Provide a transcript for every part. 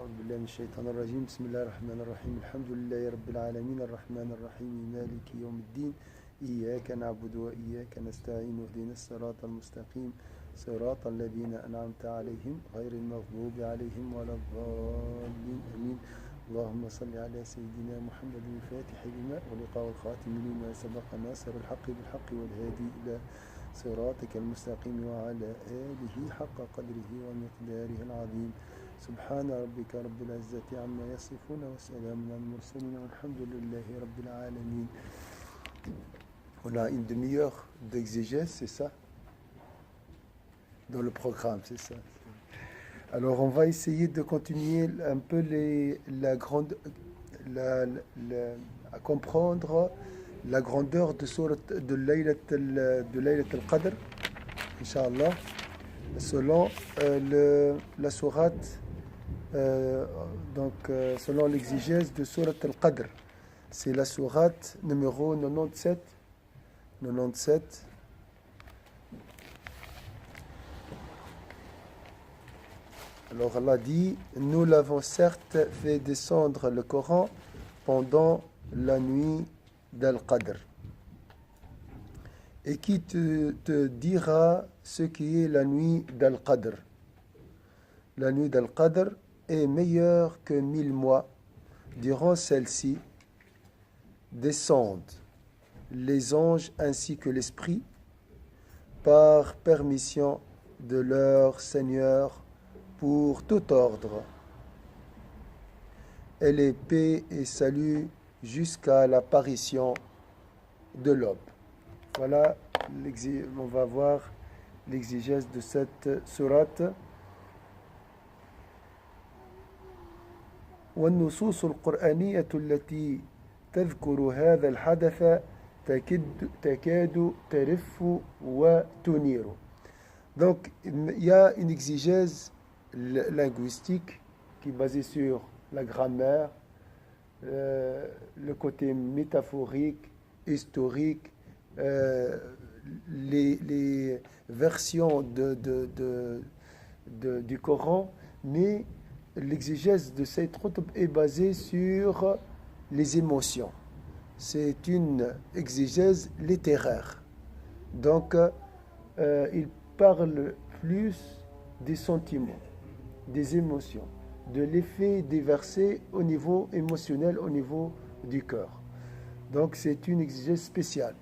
أعوذ بالله من الشيطان الرجيم بسم الله الرحمن الرحيم الحمد لله رب العالمين الرحمن الرحيم مالك يوم الدين إياك نعبد وإياك نستعين اهدنا الصراط المستقيم صراط الذين أنعمت عليهم غير المغضوب عليهم ولا الضالين آمين اللهم صل على سيدنا محمد الفاتح لما ولقاء والخاتم لما سبق ناصر الحق بالحق والهادي إلى صراطك المستقيم وعلى آله حق قدره ومقداره العظيم سبحان ربك رب العزة عما يصفون وسلام على المرسلين والحمد لله رب العالمين. On a une demi-heure d'exégèse, c'est ça? Dans le programme, c'est ça. Alors on va essayer de continuer un peu à comprendre la grandeur de sourate de Laylat al-Qadr, Inch'Allah, selon la sourate, selon l'exégèse de sourate al-Qadr. C'est la sourate numéro 97. Alors Allah dit, nous l'avons certes fait descendre le Coran pendant la nuit d'Al-Qadr. Et qui te dira ce qui est la nuit d'Al-Qadr? La nuit d'Al-Qadr est meilleure que 1000 mois. Durant celle-ci, descendent les anges ainsi que l'esprit par permission de leur Seigneur pour tout ordre. Et les paix et salut jusqu'à l'apparition de l'aube. Voilà, on va voir l'exégèse de cette sourate. والنصوص القرآنية التي تذكر هذا الحدث تكاد ترف وتنير. Donc, il y a une exégèse linguistique qui est basée sur la grammaire, le côté métaphorique, historique, les versions du Coran, mais l'exégèse de cette Qutb est basée sur les émotions. C'est une exégèse littéraire. Donc, il parle plus des sentiments, des émotions, de l'effet des versets au niveau émotionnel, au niveau du cœur. Donc, c'est une exégèse spéciale.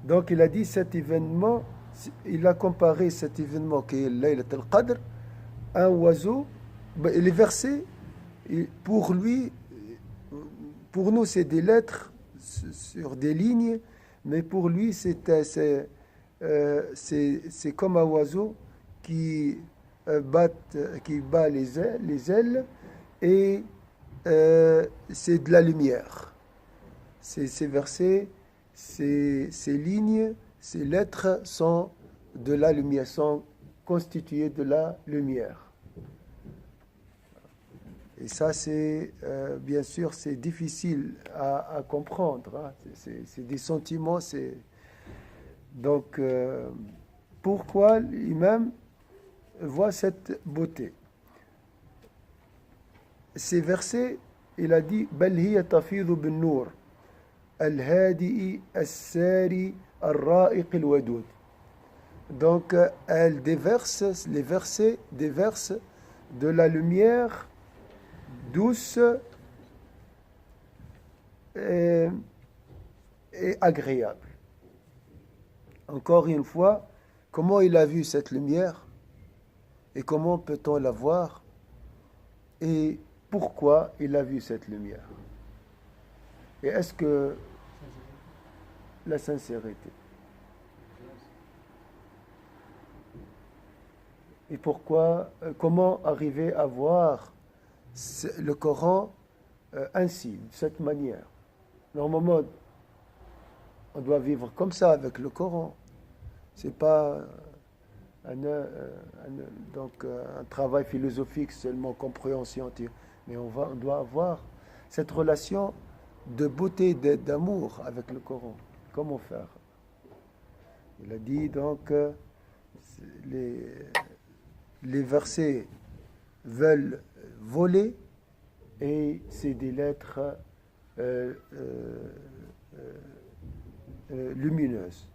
Donc, il a dit cet événement, il a comparé cet événement qui est Laylat al-Qadr à un oiseau. Les versets, pour lui, pour nous, c'est des lettres sur des lignes, mais pour lui, c'est comme un oiseau qui bat les ailes et c'est de la lumière. Ces versets, ces lignes, ces lettres sont de la lumière, sont constituées de la lumière. Et ça, c'est bien sûr, c'est difficile à comprendre. Hein. C'est des sentiments. Donc, pourquoi l'imam voit cette beauté? Ces versets, il a dit بل هي تفيض بالنور الهادئ الساري الرائق الودود. Donc, elle déverse, les versets déversent de la lumière douce et agréable. Encore une fois, comment il a vu cette lumière et comment peut-on la voir et pourquoi il a vu cette lumière? Et est-ce que la sincérité? Et pourquoi, comment arriver à voir le Coran ainsi, de cette manière? Normalement, on doit vivre comme ça avec le Coran. C'est pas un travail philosophique seulement, compréhension, mais on doit avoir cette relation de beauté, d'amour avec le Coran. Comment faire? Il a dit donc les versets veulent voler et c'est des lettres lumineuses.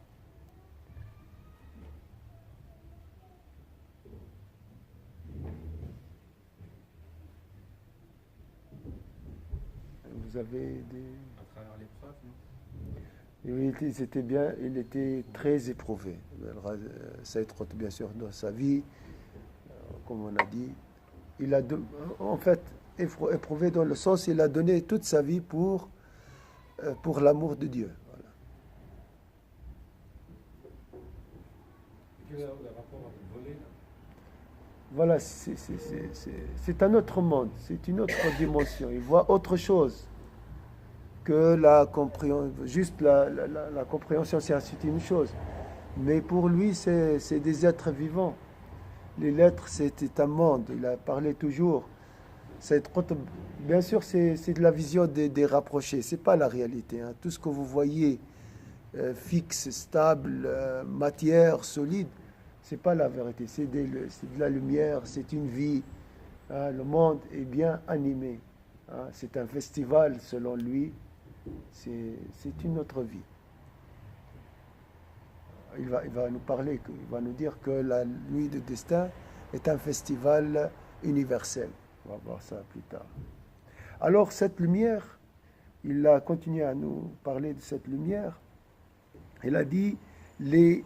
Vous avez des... À travers l'épreuve, Il était bien, il était très éprouvé. Saïd Qutb, bien sûr, dans sa vie, comme on a dit, il a en fait éprouvé dans le sens il a donné toute sa vie pour l'amour de Dieu. Voilà. quel est le rapport avec voler là? Voilà, c'est un autre monde, c'est une autre dimension. Il voit autre chose que la compréhension. Juste la compréhension, c'est une chose. Mais pour lui, c'est des êtres vivants. Les lettres, c'était un monde. Il a parlé toujours. Bien sûr, c'est de la vision des rapprochés. C'est pas la réalité. Hein. Tout ce que vous voyez fixe, stable, matière, solide, c'est pas la vérité. C'est de la lumière, c'est une vie. Hein. Le monde est bien animé. Hein. C'est un festival, selon lui. C'est une autre vie. Il va nous parler, il va nous dire que la nuit de destin est un festival universel. On va voir ça plus tard. Alors cette lumière, il a continué à nous parler de cette lumière. Il a dit, les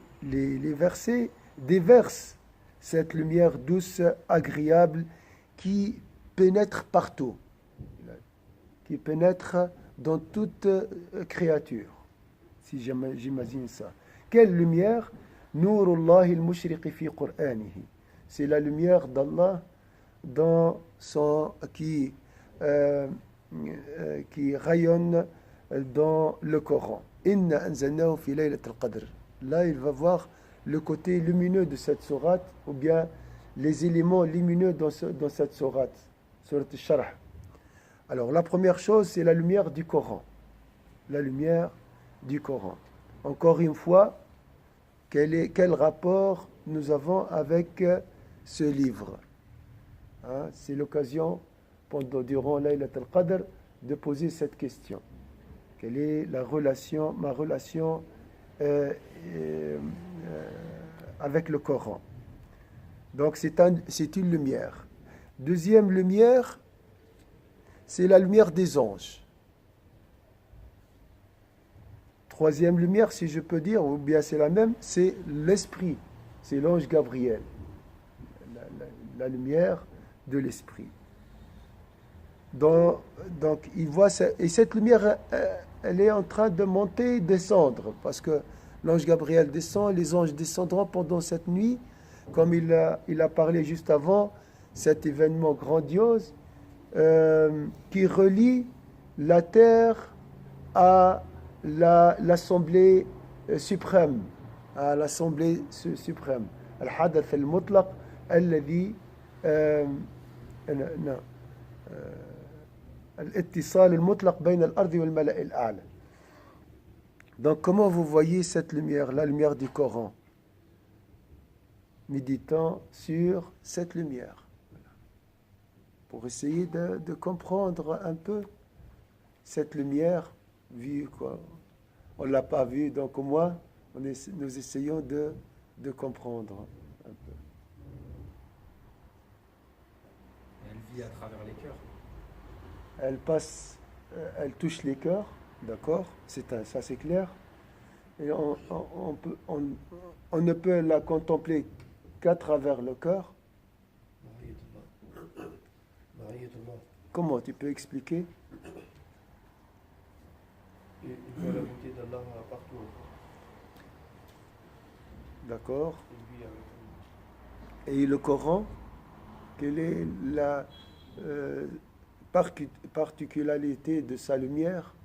versets déversent cette lumière douce, agréable, qui pénètre partout, qui pénètre dans toute créature, si j'imagine ça. Quelle lumière? Nourullah al-mushriqi fi Qur'anihi. C'est la lumière d'Allah dans qui rayonne dans le Coran. Inna anzalnahu fi laylat al-qadr. Là, il va voir le côté lumineux de cette sourate, ou bien les éléments lumineux dans cette sourate, sourate al-Sharh. Alors, la première chose, c'est la lumière du Coran. La lumière du Coran. Encore une fois, quel rapport nous avons avec ce livre? Hein, c'est l'occasion, durant Laylat al-Qadr, de poser cette question. Quelle est ma relation avec le Coran? Donc, c'est une lumière. Deuxième lumière, c'est la lumière des anges. Troisième lumière, si je peux dire, ou bien c'est la même, c'est l'esprit, c'est l'ange Gabriel, la lumière de l'esprit. Donc il voit ça, et cette lumière, elle est en train de monter, descendre, parce que l'ange Gabriel descend, les anges descendront pendant cette nuit, comme il a parlé juste avant, cet événement grandiose qui relie la terre à l'Assemblée suprême, à l'Assemblée suprême. Al-Hadath al-Mutlaq, alladhi al-ittisal al-mutlaq bayna al-ardi wal-mala' al-a'la. Donc, comment vous voyez cette lumière, la lumière du Coran? Méditant sur cette lumière, pour essayer de comprendre un peu cette lumière. Vu quoi, on ne l'a pas vu, donc au moins nous essayons de comprendre un peu. Elle vit à travers les cœurs. Elle passe, elle touche les cœurs, d'accord, ça c'est clair. Et on ne peut la contempler qu'à travers le cœur. Comment tu peux expliquer? Il voit la beauté d'Allah partout. D'accord. Et le Coran, quelle est la particularité de sa lumière?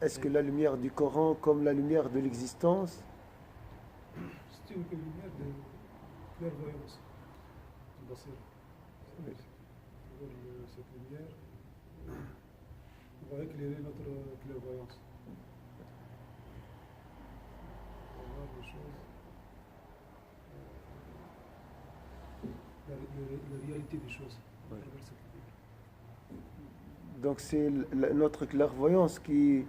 Est-ce que la lumière du Coran, comme la lumière de l'existence? C'est une lumière de clairvoyance. Oui. Cette lumière va éclairer notre clairvoyance. On va voir les choses la réalité des choses à Ouais. travers cette lumière. Donc c'est notre clairvoyance qui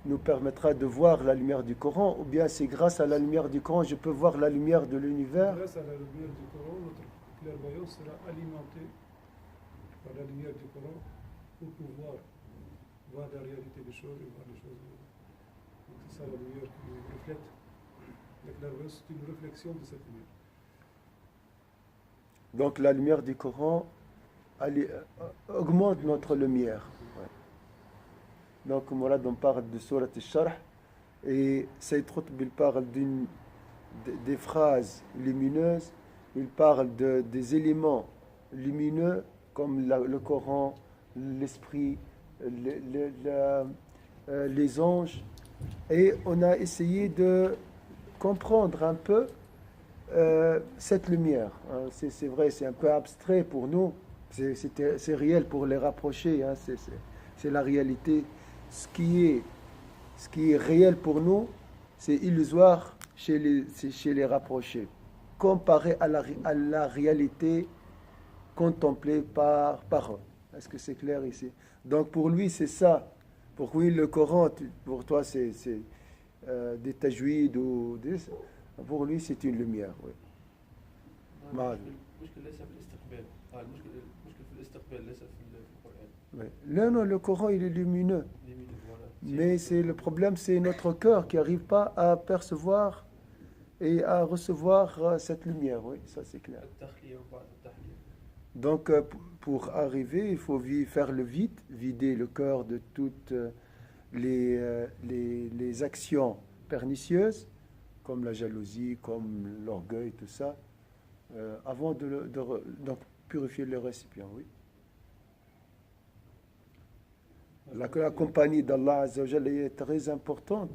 nous permettra de voir la lumière du Coran, ou bien c'est grâce à la lumière du Coran je peux voir la lumière de l'univers. Grâce à la lumière du Coran, notre clairvoyance sera alimentée par la lumière du Coran pour pouvoir voir la réalité des choses et voir les choses. Donc c'est ça la lumière qui reflète. La clairvoyance, c'est une réflexion de cette lumière. Donc la lumière du Coran augmente notre lumière. Ouais. Donc Mourad on parle de Surat al-Sharh et Sayyid Qutb il parle des phrases lumineuses, il parle des éléments lumineux comme le Coran, l'esprit, les anges, et on a essayé de comprendre un peu cette lumière. Hein. C'est vrai, c'est un peu abstrait pour nous, c'est réel pour les rapprocher, hein. C'est la réalité. Ce qui est réel pour nous, c'est illusoire chez les rapprochés, comparé à la réalité contemplée par eux. Est-ce que c'est clair ici? Donc pour lui, c'est ça. Pour lui, le Coran, pour toi, c'est des tajwid ou des... Pour lui, c'est une lumière. Oui. المشكل ليس في الاستقبال. المشكل في الاستقبال ليس في القرآن. Oui. Non, le Coran, il est lumineux. Voilà. Mais le problème, c'est notre cœur qui n'arrive pas à percevoir et à recevoir cette lumière. Oui, ça c'est clair. التخلية وبعد التحلية. Donc, pour arriver, il faut faire le vide, vider le cœur de toutes les actions pernicieuses, comme la jalousie, comme l'orgueil, tout ça, avant donc purifier le récipient, oui. La compagnie d'Allah Azza wa Jalla est très importante.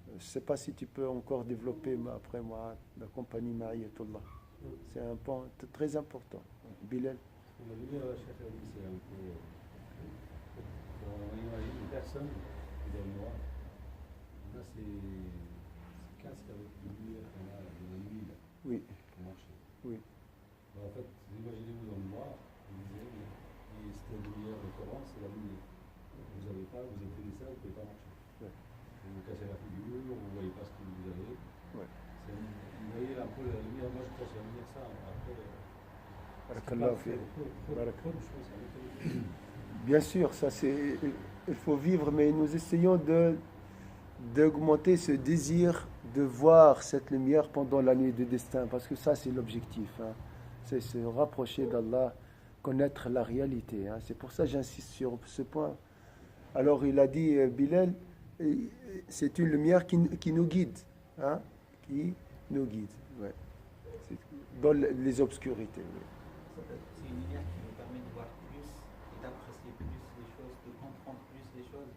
Je ne sais pas si tu peux encore développer après moi la compagnie Ma'iyatullah. C'est un point très important. Bilal. La lumière, la chef, c'est un peu. On imagine une personne qui est dans le noir. Là, c'est casque avec une lumière qu'on a de la nuit, là, Oui, pour marcher. oui. En fait, imaginez-vous dans le noir, vous disiez, mais c'était la lumière, le Coran, c'est la lumière. Vous n'avez pas, vous êtes ça, vous ne pouvez pas marcher. Ouais. Vous vous cassez la figure, vous ne voyez pas ce que vous avez. Ouais. Vous voyez un peu la lumière, moi je pense que la lumière, ça, après. Barakallahu fi. Trop de choses avec Bien sûr, ça c'est. Il faut vivre, mais nous essayons d'augmenter ce désir de voir cette lumière pendant la nuit du destin, parce que ça c'est l'objectif. Hein. C'est se rapprocher d'Allah, connaître la réalité. Hein. C'est pour ça que j'insiste sur ce point. Alors il a dit, Bilal, c'est une lumière qui nous guide. Hein, qui nous guide. Ouais. Dans les obscurités. Oui. C'est une lumière qui nous permet de voir plus et d'apprécier plus les choses, de comprendre plus les choses.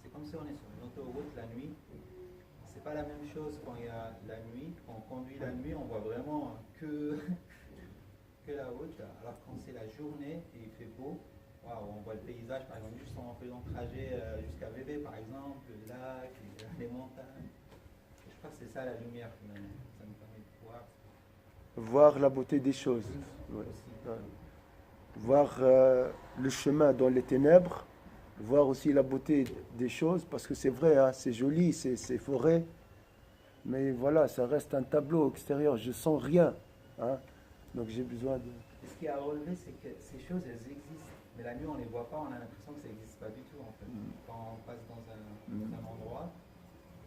C'est comme si on est sur une autoroute la nuit. C'est pas la même chose quand il y a la nuit. Quand on conduit la nuit, on voit vraiment que la route. Alors quand c'est la journée et il fait beau, waouh, on voit le paysage, par exemple, juste en faisant le trajet jusqu'à VV, par exemple, le lac, les montagnes. Je crois que c'est ça la lumière finalement. Ça nous permet de voir la beauté des choses. Ouais. Ouais. Voir le chemin dans les ténèbres, voir aussi la beauté des choses, parce que c'est vrai, hein, c'est joli, c'est forêt, mais voilà, ça reste un tableau extérieur, je sens rien. Hein, donc j'ai besoin de... Ce qui a relevé, c'est que ces choses, elles existent. Mais la nuit, on ne les voit pas, on a l'impression que ça n'existe pas du tout, en fait. Quand on passe dans un endroit,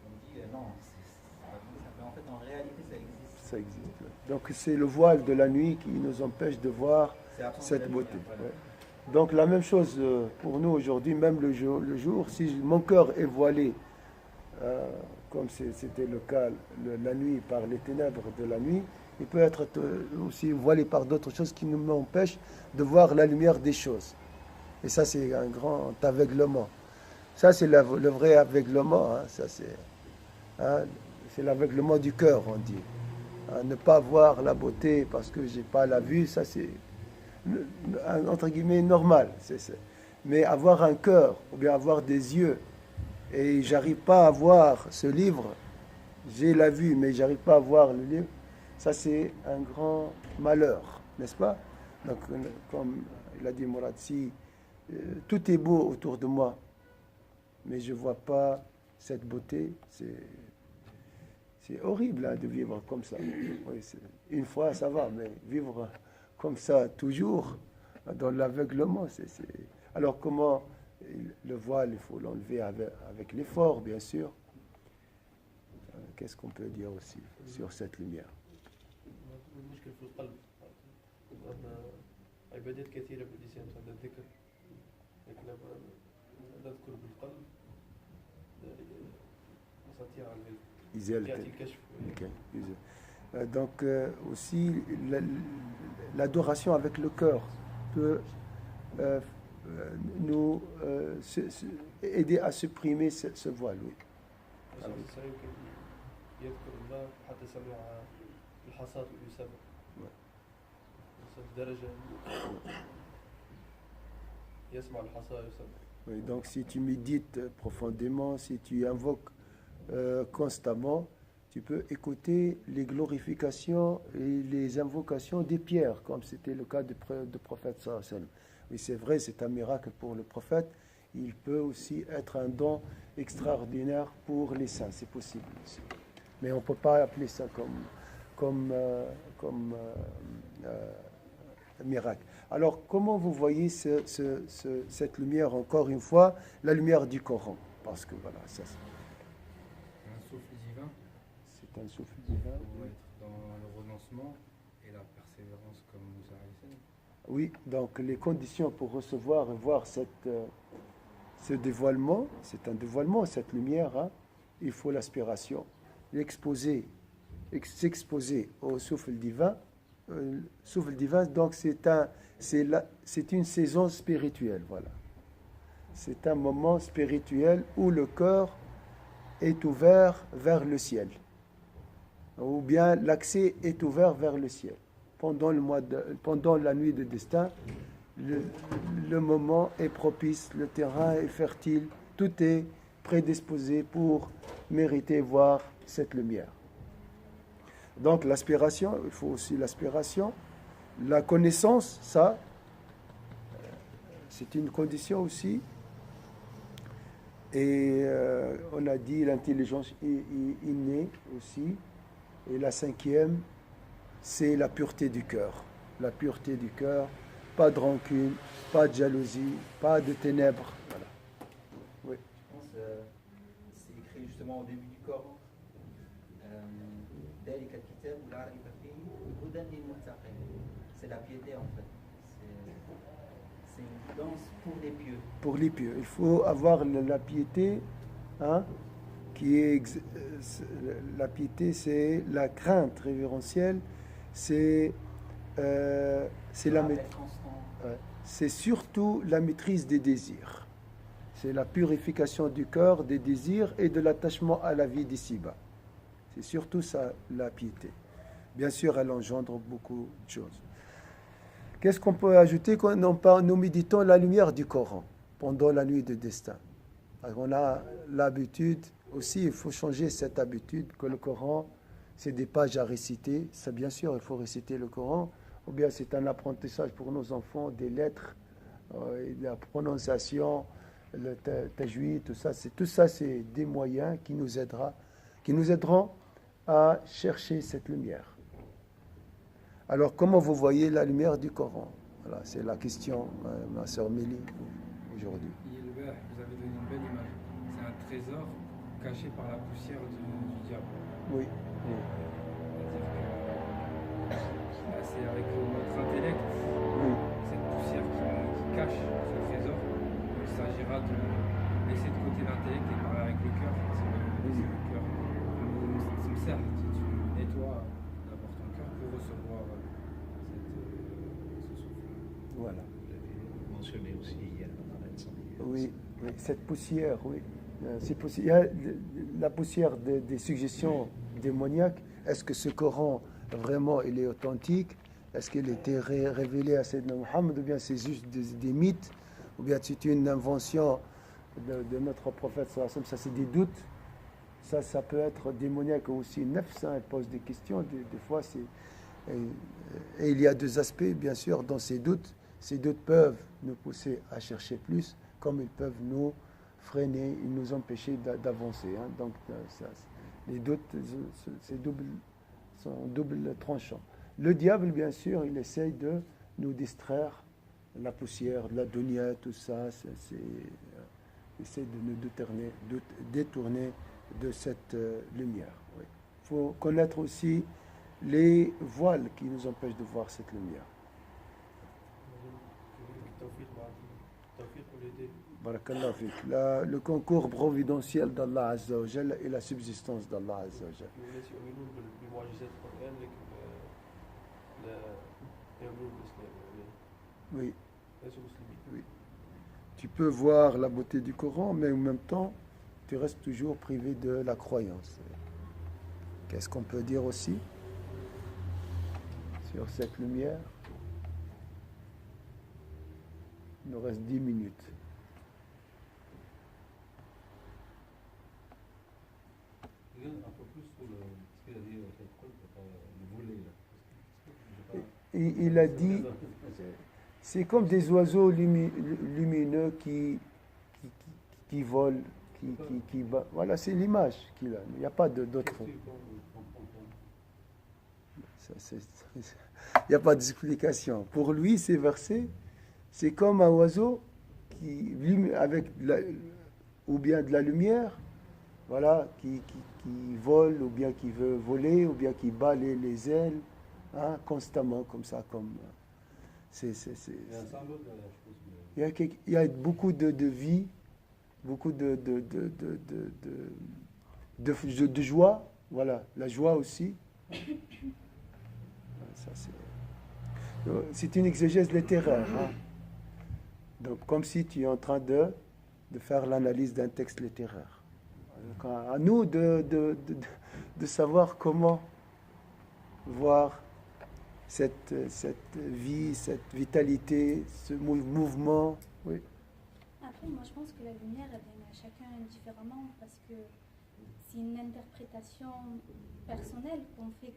on dit non, c'est pas comme ça. Mais en fait, en réalité, ça existe. Ça existe. Ouais. Donc c'est le voile de la nuit qui nous empêche de voir cette beauté. Voilà. Ouais. Donc la même chose pour nous aujourd'hui, même le jour, si mon cœur est voilé, comme c'était le cas la nuit par les ténèbres de la nuit, il peut être aussi voilé par d'autres choses qui nous empêchent de voir la lumière des choses. Et ça, c'est un grand aveuglement. Ça, c'est le vrai aveuglement. Hein. Ça, c'est l'aveuglement du cœur, on dit. Hein, ne pas voir la beauté parce que j'ai pas la vue, ça c'est entre guillemets normal. Mais avoir un cœur ou bien avoir des yeux et j'arrive pas à voir ce livre, j'ai la vue mais j'arrive pas à voir le livre, ça c'est un grand malheur. n'est-ce pas? Donc, comme il a dit Mourad, si tout est beau autour de moi, mais je ne vois pas cette beauté, c'est horrible hein, de vivre comme ça. Oui, une fois, ça va, mais vivre comme ça toujours, dans l'aveuglement, Alors comment le voile, il faut l'enlever avec l'effort, bien sûr. Qu'est-ce qu'on peut dire aussi sur cette lumière? المشكل في القلب أن عبادات كثيرة باللسان هذا الذكر لكن لما نذكر بالقلب نستطيع أن يأتي الكشف. Okay. Donc aussi l'adoration avec le cœur peut nous aider à supprimer ce voile. Oui. يمكن يذكر الله حتى سمع الحصاة يسبح درجة يسمع الحصاة يسبح. Oui, donc si tu médites profondément, si tu invoques constamment, tu peux écouter les glorifications et les invocations des pierres, comme c'était le cas du prophète sallallahu alayhi wa sallam. Oui, c'est vrai, c'est un miracle pour le prophète. Il peut aussi être un don extraordinaire pour les saints, c'est possible aussi. Mais on ne peut pas appeler ça comme miracle. Alors, comment vous voyez cette lumière, encore une fois, la lumière du Coran? Parce que voilà, ça c'est un souffle divin. C'est un souffle divin. Pour être dans le renoncement et la persévérance comme Moussa alayhi salam. Oui, donc les conditions pour recevoir et voir ce dévoilement, c'est un dévoilement, cette lumière, hein, il faut l'aspiration, s'exposer au souffle divin. Souffle divin, donc c'est une saison spirituelle, voilà. C'est un moment spirituel où le cœur est ouvert vers le ciel, ou bien l'accès est ouvert vers le ciel. Pendant la nuit de destin, le moment est propice, le terrain est fertile, tout est prédisposé pour mériter voir cette lumière. Donc l'aspiration, il faut aussi l'aspiration. La connaissance, ça, c'est une condition aussi. Et on a dit l'intelligence innée aussi. Et la cinquième, c'est la pureté du cœur. La pureté du cœur, pas de rancune, pas de jalousie, pas de ténèbres. Voilà. Oui. Je pense que c'est écrit justement au début du Coran. C'est la piété en fait. C'est une guidance pour les pieux. Pour les pieux. Il faut avoir la piété, hein, la piété, c'est la crainte révérentielle, c'est surtout la maîtrise des désirs. C'est la purification du cœur, des désirs et de l'attachement à la vie d'ici-bas. C'est surtout ça, la piété. Bien sûr, elle engendre beaucoup de choses. Qu'est-ce qu'on peut ajouter quand nous méditons la lumière du Coran pendant la nuit de destin? Alors, on a l'habitude, aussi il faut changer cette habitude que le Coran, c'est des pages à réciter. Ça, bien sûr, il faut réciter le Coran. Ou bien c'est un apprentissage pour nos enfants, des lettres, la prononciation, le tajwid, tout ça, c'est des moyens qui nous aideront à chercher cette lumière. Alors, comment vous voyez la lumière du Coran? Voilà, c'est la question, ma sœur Mélie, aujourd'hui. Vous avez donné une belle image. C'est un trésor caché par la poussière du diable. Oui. C'est-à-dire que c'est avec notre intellect, cette poussière qui cache ce trésor. Il s'agira de laisser de côté l'intellect et parler avec le cœur. C'est le cœur. Certes, tu nettoies d'abord ton cœur pour recevoir ce souffle. Voilà. Vous l'avez mentionné aussi hier dans l'incendie. Oui, cette poussière, oui. Il y a la poussière des suggestions démoniaques. Est-ce que ce Coran, vraiment, il est authentique? Est-ce qu'il a été révélé à Sayyidina Muhammad? Ou bien c'est juste des mythes? Ou bien c'est une invention de notre prophète? Ça, c'est des doutes. Ça peut être démoniaque aussi. Nefs, elle pose des questions. Des fois, Et il y a deux aspects, bien sûr, dans ces doutes. Ces doutes peuvent nous pousser à chercher plus, comme ils peuvent nous freiner et nous empêcher d'avancer. Hein. Donc, les doutes sont double tranchants. Le diable, bien sûr, il essaye de nous distraire. La poussière, la dunya, tout ça, il essaie de nous détourner de cette lumière. Il faut connaître aussi les voiles qui nous empêchent de voir cette lumière. Barakallah fik. Le concours providentiel d'Allah Azza wa Jalla et la subsistance d'Allah Azza wa Jalla. الناس يؤمنون بمعجزات القرآن لكن لا يؤمنون بالإسلام يعني Oui, ليسوا مسلمين. oui. Tu peux voir la beauté du Coran, mais en même temps, tu restes toujours privé de la croyance. Qu'est-ce qu'on peut dire aussi sur cette lumière? Il nous reste 10 minutes. Regarde un peu plus sur ce qu'il a dit au Coran, le volet là. Il a dit, c'est comme des oiseaux lumineux qui volent, qui voilà, c'est l'image qu'il a. Il n'y a pas d'autre. Il n'y a pas d'explication. Pour lui, ces versets, c'est comme un oiseau qui, avec ou bien de la lumière, voilà, qui vole, ou bien qui veut voler, ou bien qui bat les ailes, hein, constamment, comme ça, comme. Il y a un symbole derrière, je pense. Il y a beaucoup de vie, beaucoup de joie, voilà, la joie aussi. C'est une exégèse littéraire. Hein. Donc, comme si tu es en train de faire l'analyse d'un texte littéraire. Donc, à nous de savoir comment voir cette vie, cette vitalité, ce mouvement. Oui. Après, moi, je pense que la lumière, elle vient à chacun différemment parce que c'est une interprétation personnelle qu'on fait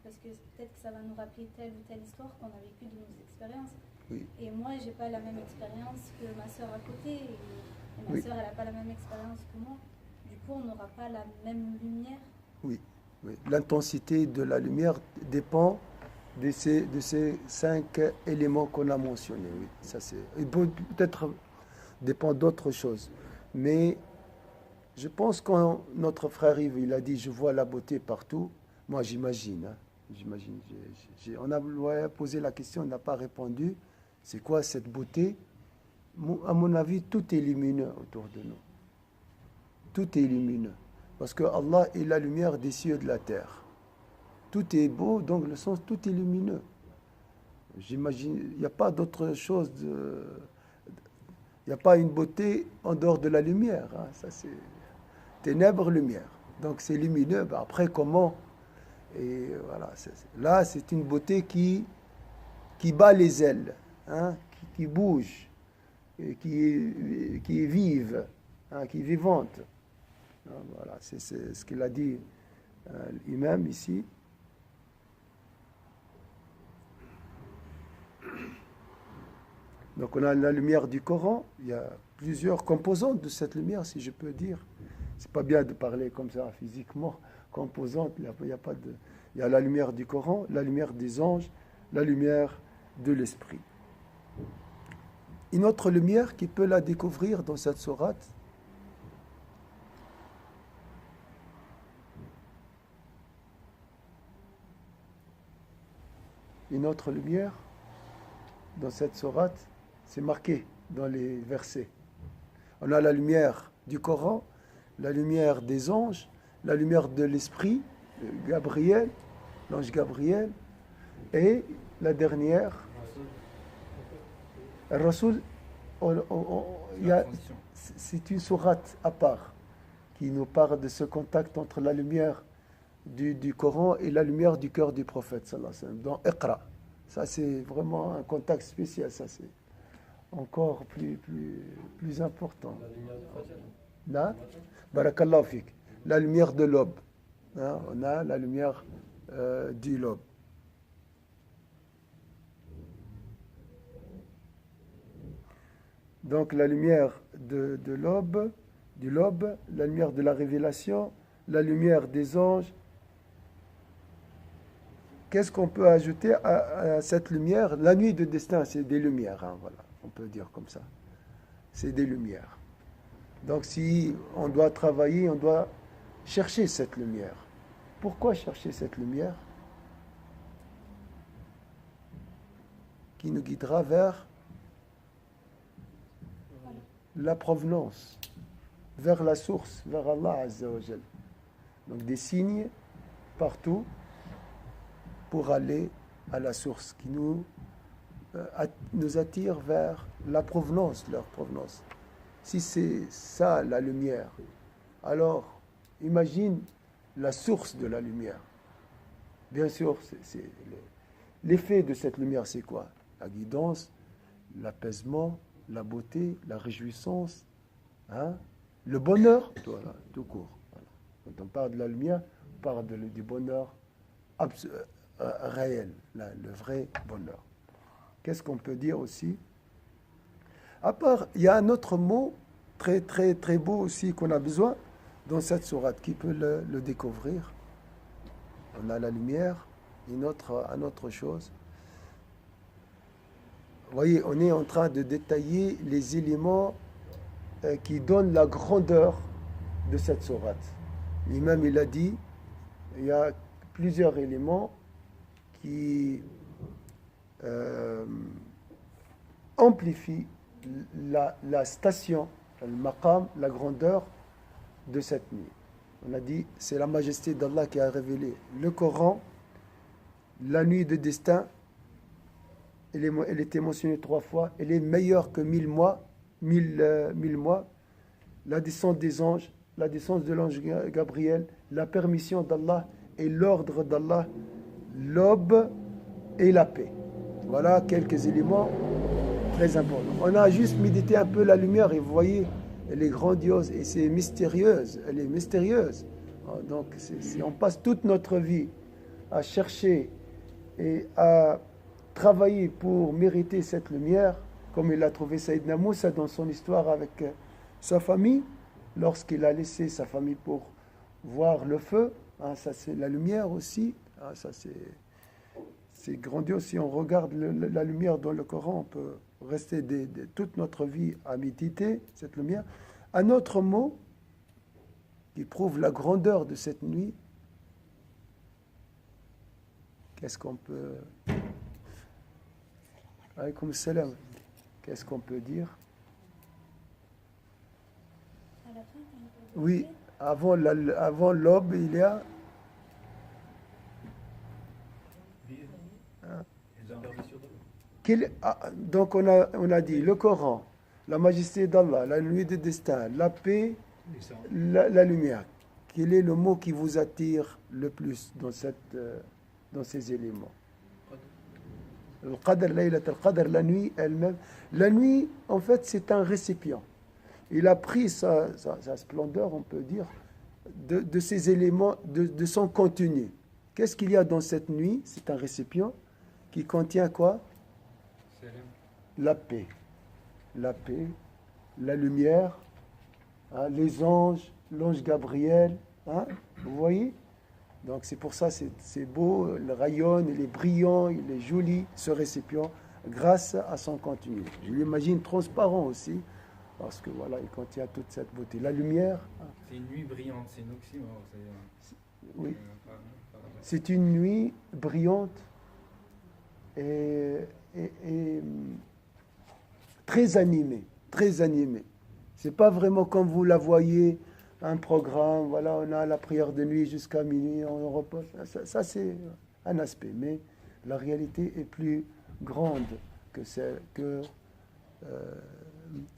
parce que peut-être que ça va nous rappeler telle ou telle histoire qu'on a vécue de nos expériences. Oui. Et moi, j'ai pas la même expérience que ma sœur à côté, et ma Oui. sœur, elle n'a pas la même expérience que moi. Du coup, on n'aura pas la même lumière. Oui, oui. L'intensité de la lumière dépend de ces 5 éléments qu'on a mentionnés. Oui, ça c'est. Il peut-être dépend d'autres choses, mais je pense quand notre frère Yves, il a dit je vois la beauté partout. Moi j'imagine, hein, j'imagine. On a posé la question, on n'a pas répondu. C'est quoi cette beauté? À mon avis, tout est lumineux autour de nous. Tout est lumineux. Parce que Allah est la lumière des cieux et de la terre. Tout est beau, donc le sens, tout est lumineux. J'imagine, il n'y a pas d'autre chose. Il n'y a pas une beauté en dehors de la lumière. Hein. Ça, c'est ténèbres, lumière. Donc c'est lumineux. Ben après, comment? Et voilà. Là, c'est une beauté qui bat les ailes, hein, qui bouge, et qui est vive, hein, qui est vivante. Voilà, c'est ce qu'il a dit l'imam ici. Donc on a la lumière du Coran, il y a plusieurs composantes de cette lumière, si je peux dire. C'est pas bien de parler comme ça physiquement, composantes, il y a la lumière du Coran, la lumière des anges, la lumière de l'esprit. Une autre lumière qui peut la découvrir dans cette sourate, une autre lumière dans cette sourate, c'est marqué dans les versets. On a la lumière du Coran, la lumière des anges, la lumière de l'esprit, Gabriel, l'ange Gabriel, et la dernière, Rasoul, c'est une sourate à part qui nous parle de ce contact entre la lumière du Coran et la lumière du cœur du prophète, sallallahu alayhi wa sallam, dans Iqra. Ça, c'est vraiment un contact spécial, ça, c'est encore plus important. La lumière du Fajr. Là, barakallahu fik, la lumière de l'aube. Hein, on a la lumière du l'aube. Donc la lumière de l'aube, du lobe, la lumière de la révélation, la lumière des anges. Qu'est-ce qu'on peut ajouter à cette lumière? La nuit de destin, c'est des lumières, hein, voilà, on peut dire comme ça. C'est des lumières. Donc si on doit travailler, on doit chercher cette lumière. Pourquoi chercher cette lumière? Qui nous guidera vers la provenance, vers la source, vers Allah Azza wa Jal. Donc des signes partout pour aller à la source qui nous attire vers la provenance, leur provenance. Si c'est ça la lumière, alors imagine la source de la lumière. Bien sûr, l'effet de cette lumière, c'est quoi? La guidance, l'apaisement, la beauté, la réjouissance, hein? Le bonheur, voilà, tout court. Voilà. Quand on parle de la lumière, on parle du bonheur réel, le vrai bonheur. Qu'est-ce qu'on peut dire aussi? À part, il y a un autre mot très très très beau aussi qu'on a besoin dans cette sourate. Qui peut le découvrir? On a la lumière, une autre chose. Vous voyez, on est en train de détailler les éléments qui donnent la grandeur de cette sourate. L'imam, il a dit, il y a plusieurs éléments qui amplifient la station, le maqam, la grandeur de cette nuit. On a dit, c'est la majesté d'Allah qui a révélé le Coran, la nuit de destin. Elle était mentionnée 3 fois. Elle est meilleure que 1000 mois. 1000 mois. La descente des anges, la descente de l'ange Gabriel, la permission d'Allah et l'ordre d'Allah, l'aube et la paix. Voilà quelques éléments très importants. On a juste médité un peu la lumière et vous voyez, elle est grandiose et c'est mystérieuse. Elle est mystérieuse. Donc, on passe toute notre vie à chercher et à travailler pour mériter cette lumière, comme il a trouvé Sayyidina Moussa dans son histoire avec sa famille, lorsqu'il a laissé sa famille pour voir le feu. Hein, ça, c'est la lumière aussi. Hein, ça, c'est grandiose. Si on regarde la lumière dans le Coran, on peut rester toute notre vie à méditer cette lumière. Un autre mot qui prouve la grandeur de cette nuit, qu'est-ce qu'on peut... Alaykoum salam. Qu'est-ce qu'on peut dire? Oui, avant l'aube, il y a... Donc on a dit le Coran, la majesté d'Allah, la nuit de destin, la paix, la lumière. Quel est le mot qui vous attire le plus dans ces éléments? Le Qadr, Laylat al-Qadr, la nuit elle-même. La nuit, en fait, c'est un récipient. Il a pris sa splendeur, on peut dire, de ces éléments, de son contenu. Qu'est-ce qu'il y a dans cette nuit? C'est un récipient qui contient quoi? La paix. La paix, la lumière, hein, les anges, l'ange Gabriel. Hein, vous voyez? Donc c'est pour ça c'est beau, il rayonne, il est brillant, il est joli, ce récipient, grâce à son contenu. Je l'imagine transparent aussi, parce que voilà, il contient toute cette beauté. La lumière... C'est une nuit brillante, c'est une oxymore. Oui. C'est une nuit brillante et très animée, très animée. C'est pas vraiment comme vous la voyez, un programme, voilà, on a la prière de nuit jusqu'à minuit, on repose. Ça c'est un aspect, mais la réalité est plus grande que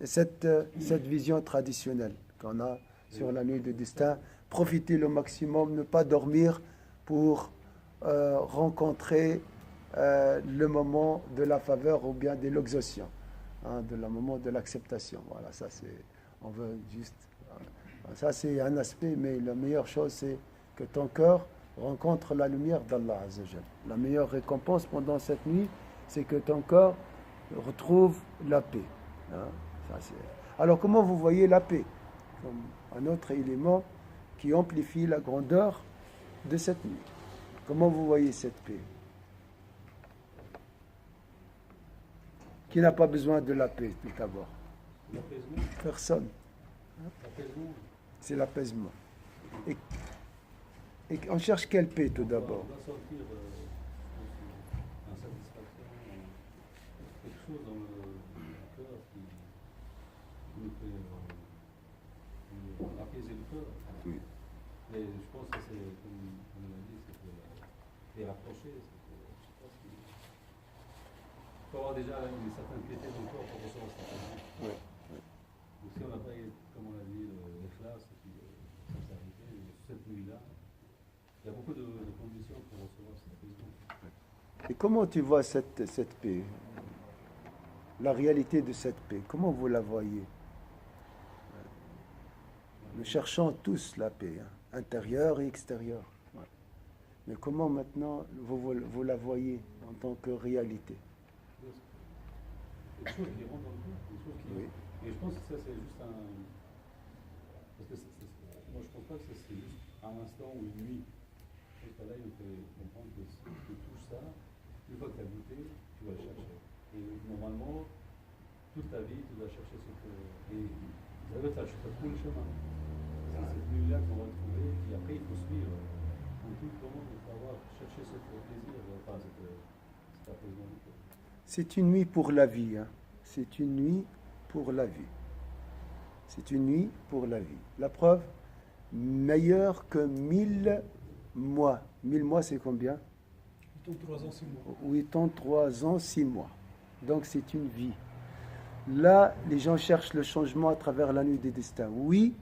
cette vision traditionnelle qu'on a sur la nuit de destin. Profiter le maximum, ne pas dormir pour rencontrer le moment de la faveur ou bien de l'exaucement, hein, le moment de l'acceptation. Voilà, ça c'est, on veut juste... Ça, c'est un aspect, mais la meilleure chose, c'est que ton cœur rencontre la lumière d'Allah Azza wa Jal. La meilleure récompense pendant cette nuit, c'est que ton cœur retrouve la paix. Hein. Ça, alors comment vous voyez la paix? Comme un autre élément qui amplifie la grandeur de cette nuit. Comment vous voyez cette paix? Qui n'a pas besoin de la paix tout d'abord? L'apaisement. Personne. L'apaisement. C'est l'apaisement. Et on cherche quelle paix tout d'abord? On va sortir insatisfaction, quelque chose dans le cœur qui nous fait apaiser le cœur. Oui. Et je pense que c'est, comme on l'a dit, c'est pour les rapprocher. Il faut avoir déjà une certaine piété de corps pour recevoir cette paix. Oui. Si on n'a pas, comme on l'a dit, l'éclat, sincérité, cette nuit-là, il y a beaucoup de conditions pour recevoir cette apaisement. Et comment tu vois cette paix? La réalité de cette paix, comment vous la voyez? Nous cherchons tous la paix, hein, intérieure et extérieure. Ouais. Mais comment maintenant vous la voyez en tant que réalité? Des choses qui rentrent dans le cœur, des choses qui... Oui. Et je pense que ça, c'est juste un... Parce que moi, je ne pense pas que c'est juste un instant ou une nuit. Je pense que là, il nous fait comprendre que tout ça, une fois que tu as goûté, tu vas le chercher. Et normalement, toute ta vie, tu dois chercher ce que... Et ça veut dire que tu as tout le chemin. C'est cette nuit-là qu'on va trouver, et après, il faut suivre. En tout moment, il faut avoir cherché ce plaisir, enfin, cet apaisement du cœur. C'est une nuit pour la vie. Hein. C'est une nuit pour la vie. C'est une nuit pour la vie. La preuve, meilleure que 1000 mois. 1000 mois, c'est combien? 83 ans, 6 mois. 83 ans, 6 mois. Donc c'est une vie. Là, les gens cherchent le changement à travers la nuit des destins. Oui,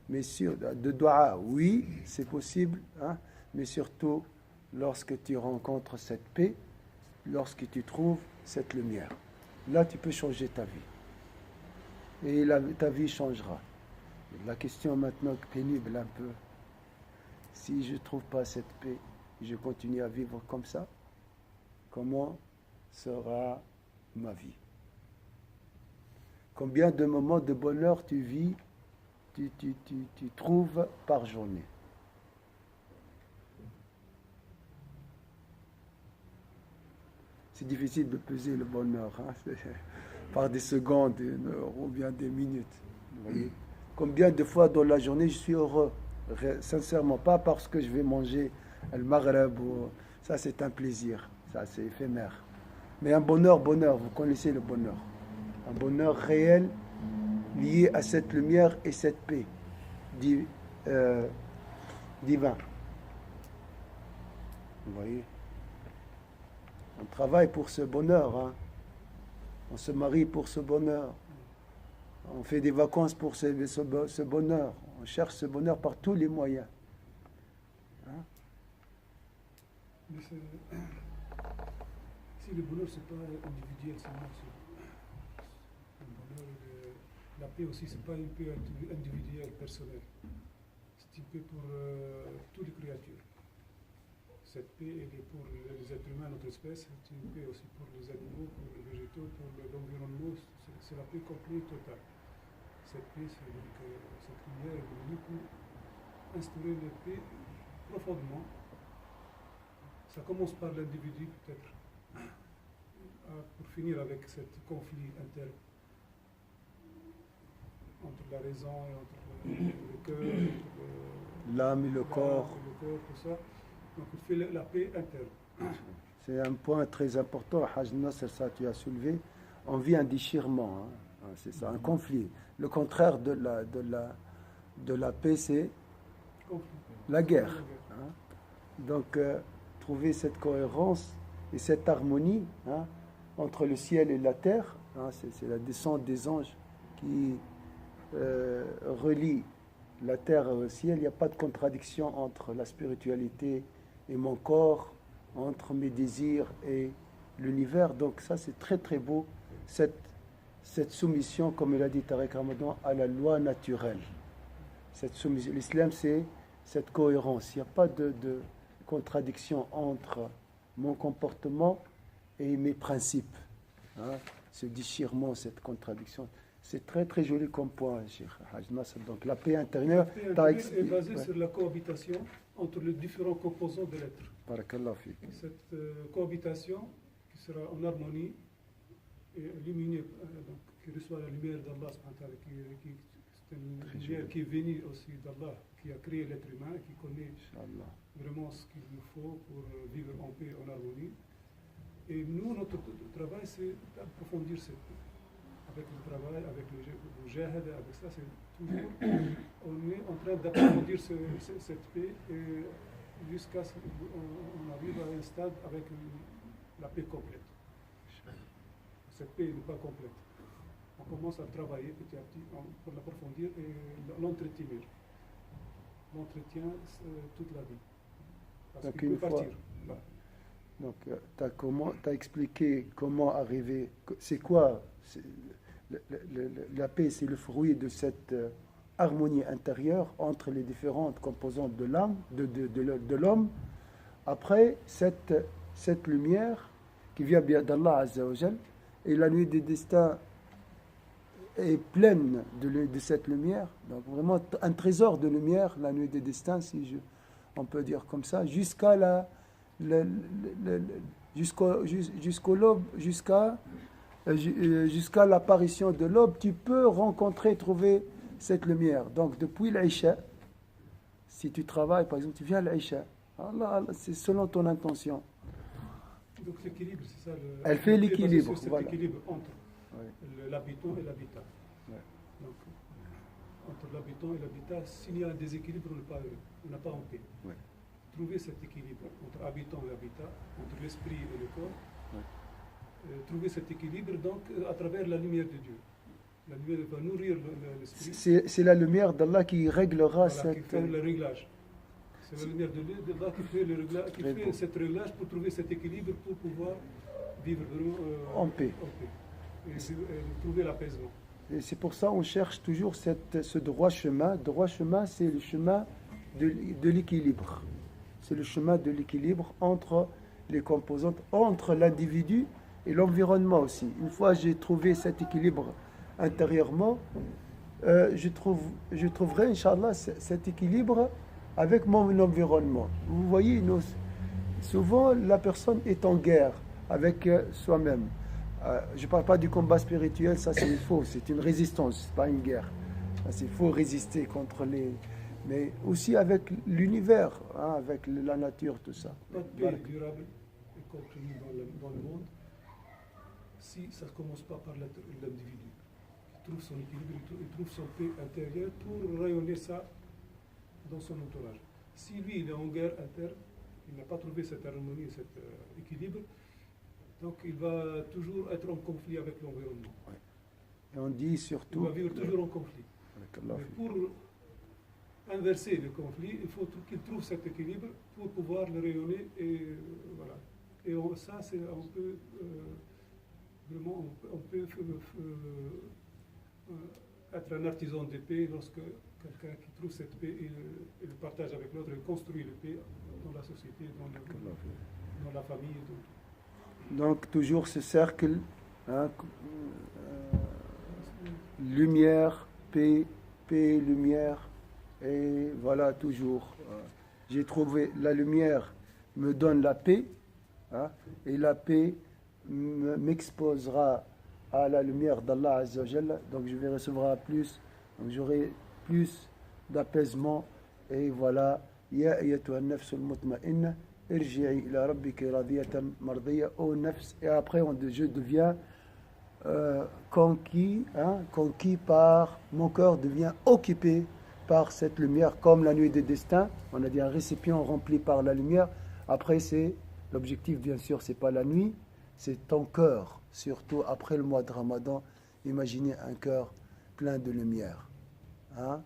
mais de doua, oui, c'est possible. Hein, mais surtout, lorsque tu rencontres cette paix, lorsque tu trouves cette lumière. Là, tu peux changer ta vie. Et ta vie changera. La question maintenant pénible un peu. Si je ne trouve pas cette paix, je continue à vivre comme ça, comment sera ma vie? Combien de moments de bonheur tu vis, tu trouves par journée? C'est difficile de peser le bonheur, hein, par des secondes ou bien des minutes. Vous voyez? Combien de fois dans la journée je suis heureux? Sincèrement, pas parce que je vais manger le maghreb, ça c'est un plaisir, ça c'est éphémère. Mais un bonheur, vous connaissez le bonheur. Un bonheur réel lié à cette lumière et cette paix divin. Vous voyez? On travaille pour ce bonheur, hein. On se marie pour ce bonheur. On fait des vacances pour ce bonheur. On cherche ce bonheur par tous les moyens. Hein? Mais si le bonheur, c'est pas individuel, c'est le bonheur, la paix aussi, c'est pas une paix individuelle, personnelle. C'est une paix pour toutes les créatures. Cette paix, elle est pour les êtres humains, notre espèce, c'est une paix aussi pour les animaux, pour les végétaux, pour l'environnement. C'est la paix complète, totale. Cette paix, c'est donc cette lumière est venue pour instaurer la paix profondément. Ça commence par l'individu, peut-être, pour finir avec ce conflit interne entre la raison et entre le cœur, l'âme et le corps. Tout ça. Donc, il fait la paix interne. C'est un point très important, Haj Nasser, ça tu as soulevé. On vit un déchirement, hein. C'est ça, un conflit. Le contraire de la paix, c'est la guerre. Hein. Donc, trouver cette cohérence et cette harmonie, hein, entre le ciel et la terre, hein, c'est la descente des anges qui relie la terre au ciel. Il n'y a pas de contradiction entre la spiritualité et mon corps, entre mes désirs et l'univers. Donc ça, c'est très très beau, cette soumission, comme il a dit Tariq Ramadan, à la loi naturelle. Cette soumission, l'islam, c'est cette cohérence. Il n'y a pas de contradiction entre mon comportement et mes principes. Hein, ce déchirement, cette contradiction, C'est très très joli comme point, Cheikh Haj Nasser. Donc la paix intérieure, La paix t'as intérieure est expliqué. basée Ouais. sur la cohabitation entre les différents composants de l'être. Barakallah fik. Cette cohabitation qui sera en harmonie et lumineux, donc, qui reçoit la lumière d'Allah, subhanahu wa ta'ala, c'est une Très lumière joli. qui est venue aussi d'Allah, qui a créé l'être humain, qui connaît Inch'Allah. vraiment ce qu'il nous faut pour vivre en paix, en harmonie. Et nous, notre travail, c'est d'approfondir cette paix. Avec le travail, avec le mujahid, avec ça, c'est toujours, on est en train d'approfondir cette paix et jusqu'à ce qu'on arrive à un stade avec la paix complète. Cette paix n'est pas complète. On commence à travailler petit à petit pour l'approfondir et l'entretenir. L'entretien toute la vie. Parce Donc, qu'il une peut fois- partir. Voilà. Donc, tu as expliqué comment arriver. C'est quoi la paix, c'est le fruit de cette harmonie intérieure entre les différentes composantes de l'âme, de l'homme. Après, cette lumière qui vient bien d'Allah Azza wa Jal, et la nuit des destins est pleine de cette lumière. Donc, vraiment, un trésor de lumière, la nuit des destins, on peut dire comme ça, jusqu'à jusqu'au l'aube, jusqu'à l'apparition de l'aube, tu peux trouver cette lumière. Donc depuis l'Aïcha, si tu travailles, par exemple, tu viens à l'Aïcha, Allah, c'est selon ton intention. Donc l'équilibre, c'est ça. Elle fait l'équilibre, Cet voilà. équilibre entre Ouais. l'habitant et l'habitat. Ouais. Donc, entre l'habitant et l'habitat, s'il y a un déséquilibre, on n'est pas heureux, on n'a pas en paix. Ouais. Trouver cet équilibre entre habitant et habitat, entre l'esprit et le corps, Ouais. trouver cet équilibre donc à travers la lumière de Dieu. La lumière va nourrir l'esprit. C'est la lumière d'Allah qui réglera Voilà, qui fait le réglage. C'est la lumière de d'Allah qui fait le réglage, qui Très fait beau. cet réglage pour trouver cet équilibre pour pouvoir vivre En paix. Et trouver l'apaisement. Et c'est pour ça qu'on cherche toujours ce droit chemin. Droit chemin, c'est le chemin de l'équilibre. C'est le chemin de l'équilibre entre les composantes, entre l'individu et l'environnement aussi. Une fois que j'ai trouvé cet équilibre intérieurement, je trouverai, Inch'Allah, cet équilibre avec mon environnement. Vous voyez, souvent, la personne est en guerre avec soi-même. Je ne parle pas du combat spirituel, ça c'est faux, c'est une résistance, c'est pas une guerre. Il faut résister contre mais aussi avec l'univers, hein, avec la nature, tout ça. Pas de paix durable et continue dans le monde si ça ne commence pas par l'individu. Il trouve son équilibre, il trouve son paix intérieure pour rayonner ça dans son entourage. Si lui, il est en guerre interne, il n'a pas trouvé cette harmonie, cet équilibre, donc il va toujours être en conflit avec l'environnement. Et on dit Il surtout... va vivre toujours en conflit. Mais pour inverser le conflit, il faut qu'il trouve cet équilibre pour pouvoir le rayonner et voilà. Et ça, on peut vraiment, on peut être un artisan de paix lorsque quelqu'un qui trouve cette paix et le partage avec l'autre, il construit la paix dans la société, dans la famille. Donc toujours ce cercle, hein, lumière, paix, lumière, et voilà toujours. J'ai trouvé la lumière me donne la paix, hein, et la paix m'exposera à la lumière d'Allah Azza wa Jalla, donc je vais recevoir plus, donc j'aurai plus d'apaisement, et voilà. Ya ayyatuha an-nafs al-mutma'inna irji'i ila rabbika radiyatan mardiyya, ô nafs, et après je deviens conquis, hein, conquis par mon cœur, devient occupé par cette lumière, comme la nuit des destins. On a dit un récipient rempli par la lumière. Après, c'est l'objectif, bien sûr, c'est pas la nuit, c'est ton cœur, surtout après le mois de Ramadan. Imaginez un cœur plein de lumière. Hein?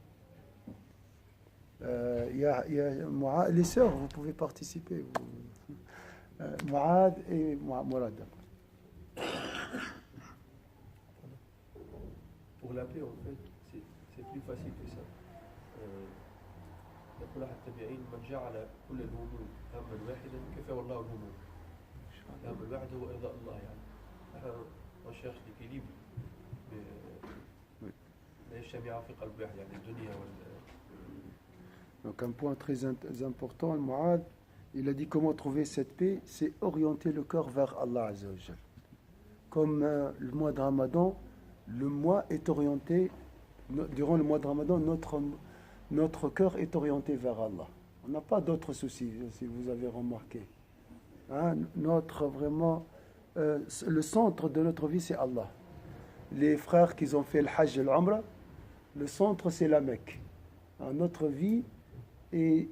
Les sœurs, vous pouvez participer. Mouad et Mourad. Pour la paix, en fait, c'est plus facile que ça. يقول أحد التابعين من جعل كل الهموم هما واحدا كفاه الله الهموم. الهم الواحد هو إرضاء الله يعني. On cherche l'équilibre ليش جميعا في قلب واحد يعني الدنيا Donc un point très important, Mu'ad, il a dit comment trouver cette paix, c'est orienter le cœur vers Allah Azza wa Jal. Comme le mois de Ramadan, le mois est orienté, durant le mois de Ramadan, notre cœur est orienté vers Allah. On n'a pas d'autres soucis, si vous avez remarqué. Hein, vraiment, le centre de notre vie, c'est Allah. Les frères qui ont fait le Hajj et l'Umrah, le centre, c'est la Mecque. Hein, notre vie est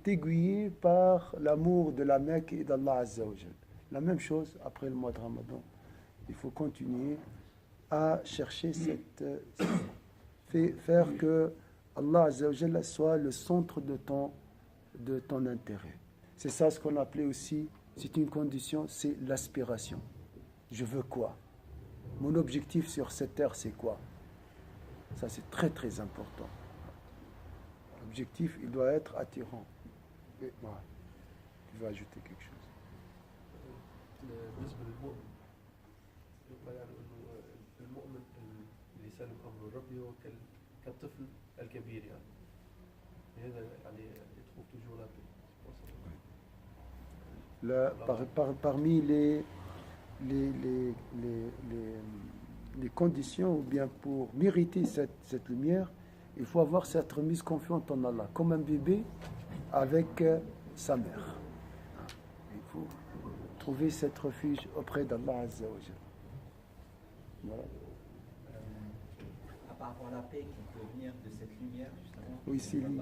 aiguillée par l'amour de la Mecque et d'Allah Azza wa Jal. La même chose après le mois de Ramadan. Il faut continuer à chercher faire que Allah Azza wa Jal soit le centre de ton intérêt. C'est ça ce qu'on appelait aussi, c'est une condition, c'est l'aspiration. Je veux quoi? Mon objectif sur cette terre, c'est quoi? Ça, c'est très très important. L'objectif, il doit être attirant. Et voilà. Tu veux ajouter quelque chose? بالنسبة للمؤمن يبقى يعني انه المؤمن اللي يسلم امره ربي هو كالطفل الكبير يعني هذا يعني يدخل toujours la paix. Parmi les conditions, ou bien pour mériter cette lumière, il faut avoir cette remise confiante en Allah, comme un bébé avec sa mère. Il faut trouver cet refuge auprès d'Allah Azza wa Jal. Voilà. Par rapport à la paix qui peut venir de cette lumière, justement. Oui, c'est lui.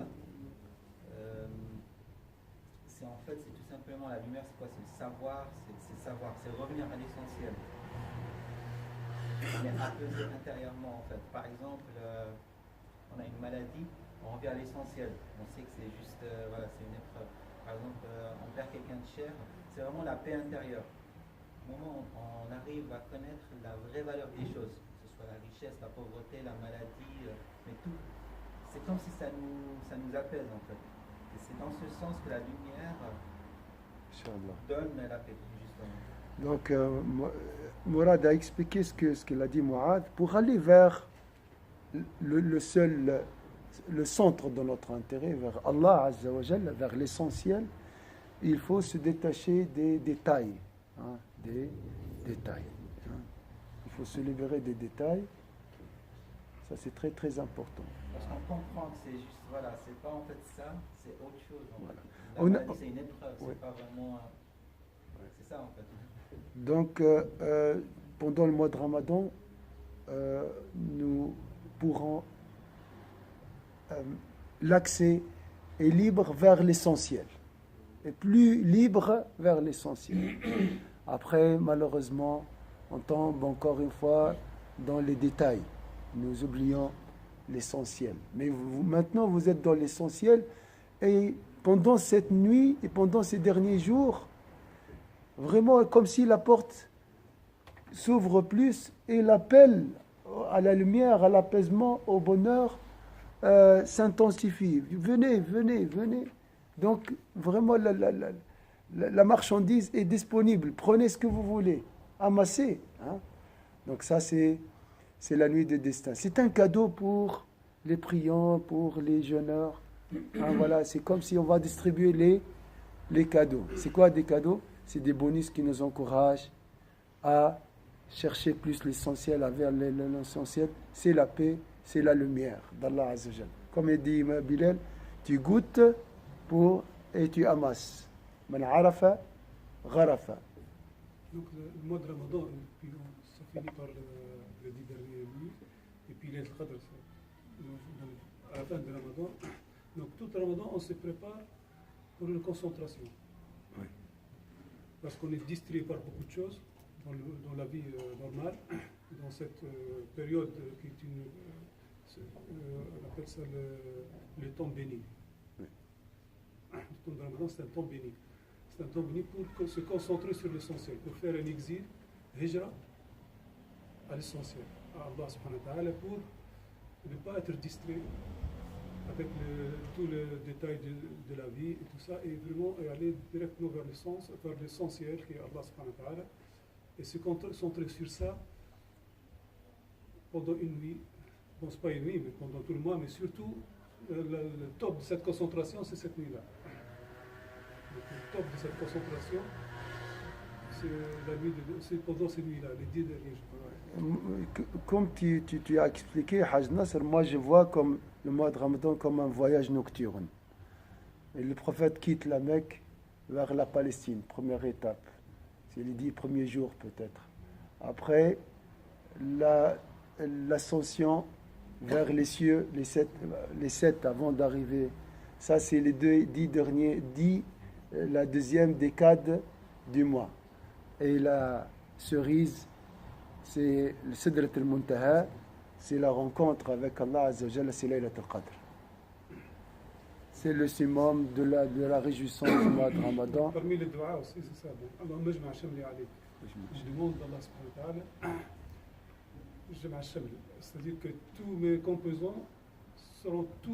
C'est en fait, c'est tout simplement la lumière, c'est quoi? C'est le savoir, c'est revenir à l'essentiel. On est apaisé intérieurement en fait. Par exemple, on a une maladie, on revient à l'essentiel. On sait que c'est juste, voilà, c'est une épreuve. Par exemple, on perd quelqu'un de cher, c'est vraiment la paix intérieure. Au moment où on arrive à connaître la vraie valeur des choses, que ce soit la richesse, la pauvreté, la maladie, mais tout, c'est comme si ça nous apaise en fait. Et c'est dans ce sens que la lumière donne la paix, justement. Donc, Mourad a expliqué ce qu'il a dit Mu'ad. Pour aller vers le centre de notre intérêt, vers Allah Azza wa Jal, vers l'essentiel, il faut se détacher des détails. Hein, des détails. Hein. Il faut se libérer des détails. Ça, c'est très, très important. Parce qu'on comprend que c'est juste, voilà, c'est pas en fait ça, c'est autre chose. Voilà. C'est une épreuve, c'est pas vraiment... C'est ça, en fait. Donc, pendant le mois de Ramadan, nous pourrons... l'accès est libre vers l'essentiel. Et plus libre vers l'essentiel. Après, malheureusement, on tombe encore une fois dans les détails. Nous oublions l'essentiel. Mais maintenant, vous êtes dans l'essentiel. Et pendant cette nuit et pendant ces derniers jours, vraiment comme si la porte s'ouvre plus et l'appel à la lumière, à l'apaisement, au bonheur s'intensifie. Venez, venez, venez. Donc, vraiment, la marchandise est disponible. Prenez ce que vous voulez. Amassez. Hein. Donc ça, c'est la nuit des destins. C'est un cadeau pour les priants, pour les jeûneurs. Hein, voilà, c'est comme si on va distribuer les cadeaux. C'est quoi des cadeaux? C'est des bonus qui nous encouragent à chercher plus l'essentiel, à vers l'essentiel. C'est la paix, c'est la lumière d'Allah Azza wa Jal. Comme il dit Bilal, tu goûtes et tu amasses. Man arafa, gharafa. Donc le mois de Ramadan, puis ça finit par les 10 dernières nuits, et puis l'Eid al-Qadr, à la fin de Ramadan. Donc tout Ramadan, on se prépare pour une concentration. Oui. Parce qu'on est distrait par beaucoup de choses dans la vie normale, dans cette période qui est on appelle ça le temps béni. Oui. Le temps de Ramadan, c'est un temps béni. C'est un temps béni pour se concentrer sur l'essentiel, pour faire un exil, hijra, à l'essentiel, à Allah subhanahu wa ta'ala, pour ne pas être distrait avec tous les détails de la vie et tout ça, et vraiment aller directement vers l'essentiel qui est Allah subhanahu wa ta'ala, et se concentrer sur ça pendant une nuit, bon, c'est pas une nuit, mais pendant tout le mois, mais surtout, le top de cette concentration, c'est cette nuit-là. Donc, le top de cette concentration, c'est pendant ces nuits-là, les 10 derniers jours. Comme tu as expliqué, Hajj Nasr, moi je vois comme le mois de Ramadan comme un voyage nocturne. Et le prophète quitte la Mecque vers la Palestine, première étape. C'est les 10 premiers jours peut-être. Après, l'ascension vers les cieux, les sept avant d'arriver. Ça, c'est les 10 derniers, la deuxième décade du mois. Et la cerise, c'est le Sidrat al-Muntaha, c'est la rencontre avec Allah Azza wa Jalla, c'est Laylat al-Qadr. C'est le summum de la réjouissance du mois de Ramadan. Parmi les doigts aussi, c'est ça. Allah majma' shamli alayk. Je demande à Allah subhanahu wa ta'ala, majma' shamli. C'est-à-dire que tous mes composants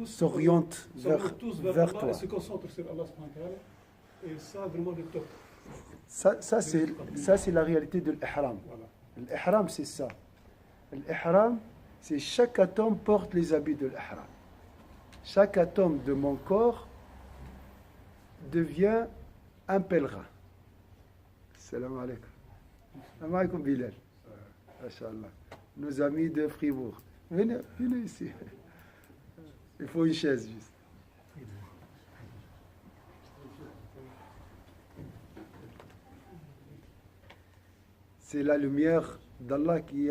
s'orientent vers Allah toi. Et se concentrent sur Allah subhanahu wa ta'ala. Et ça, vraiment, le top. Ça, c'est la réalité de l'ihram. Voilà. L'ihram, c'est ça. L'ihram, c'est chaque atome porte les habits de l'ihram. Chaque atome de mon corps devient un pèlerin. Salam alaikum. Salam alaikum Bilal. Masha'Allah. Nos amis de Fribourg. Venez ici. Il faut une chaise juste. C'est la lumière d'Allah qui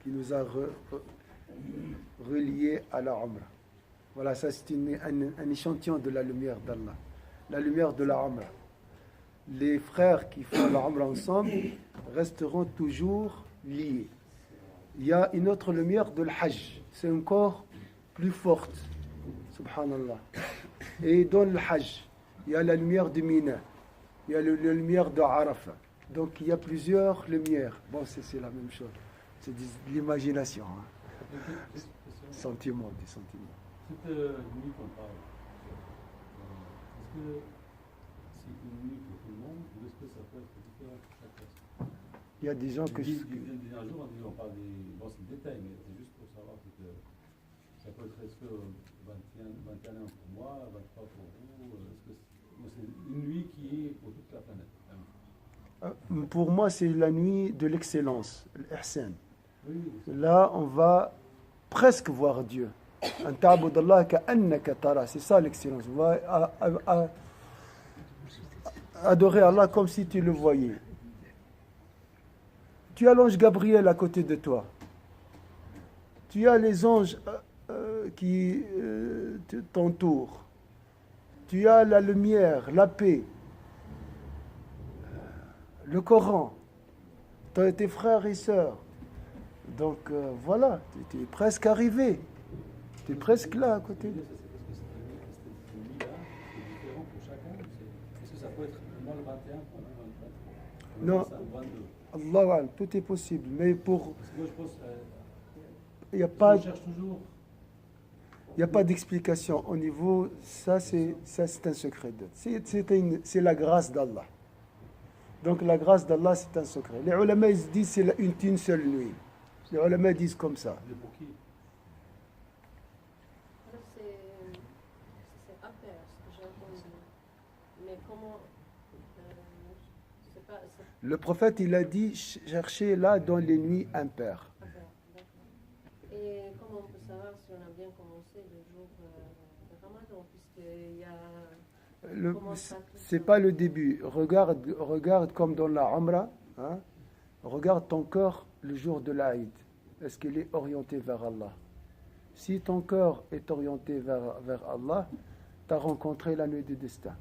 nous a reliés à la Umrah. Voilà, ça c'est un échantillon de la lumière d'Allah. La lumière de la Umrah. Les frères qui font la Umrah ensemble resteront toujours liés. Il y a une autre lumière de l'Hajj. C'est encore plus forte. Subhanallah. Et dans le Hajj, il y a la lumière de Mina. Il y a la lumière de Arafah. Donc il y a plusieurs lumières. Bon, c'est la même chose. C'est de l'imagination. Hein. Des sentiments. Cette nuit qu'on parle, est-ce que c'est une nuit pour tout le monde ou est-ce que ça peut être différent pour chaque personne? Il y a des gens que... Un jour, on parle des... Bon, c'est le détail, mais c'est juste pour savoir que ça peut être est-ce que 21 pour moi, 23 pour vous, est-ce que c'est une nuit qui est pour toute la planète? Pour moi, c'est la nuit de l'excellence, l'ihsan. Oui. Là, on va presque voir Dieu. C'est ça l'excellence. On va adorer Allah comme si tu le voyais. Tu as l'ange Gabriel à côté de toi. Tu as les anges qui t'entourent. Tu as la lumière, la paix, le Coran, tes frères et sœurs. Donc voilà, tu es presque arrivé. Tu es presque là à côté. Est-ce que cette nuit-là, c'est différent pour chacun? Est-ce que ça peut être moi le 21 pour le 24? Non. Allah, tout est possible. Mais pour. Parce que moi, je pense. Il n'y a pas. On cherche toujours. Il n'y a pas d'explication au niveau. Ça, c'est un secret. C'est la grâce d'Allah. Donc la grâce d'Allah, c'est un secret. Les ulama, ils disent c'est une seule nuit. Les ulama disent comme ça. Mais pour qui? C'est à faire, ce que j'ai entendu. Mais comment... c'est pas... Le prophète, il a dit, cherchez là dans les nuits impaires. D'accord. Et comment on peut savoir si on a bien commencé le jour de Ramadan, puisqu'il y a... C'est pas le début. Regarde comme dans la Umrah. Hein? Regarde ton cœur le jour de l'Aïd. Est-ce qu'il est orienté vers Allah? Si ton cœur est orienté vers Allah, tu as rencontré la nuit du destin.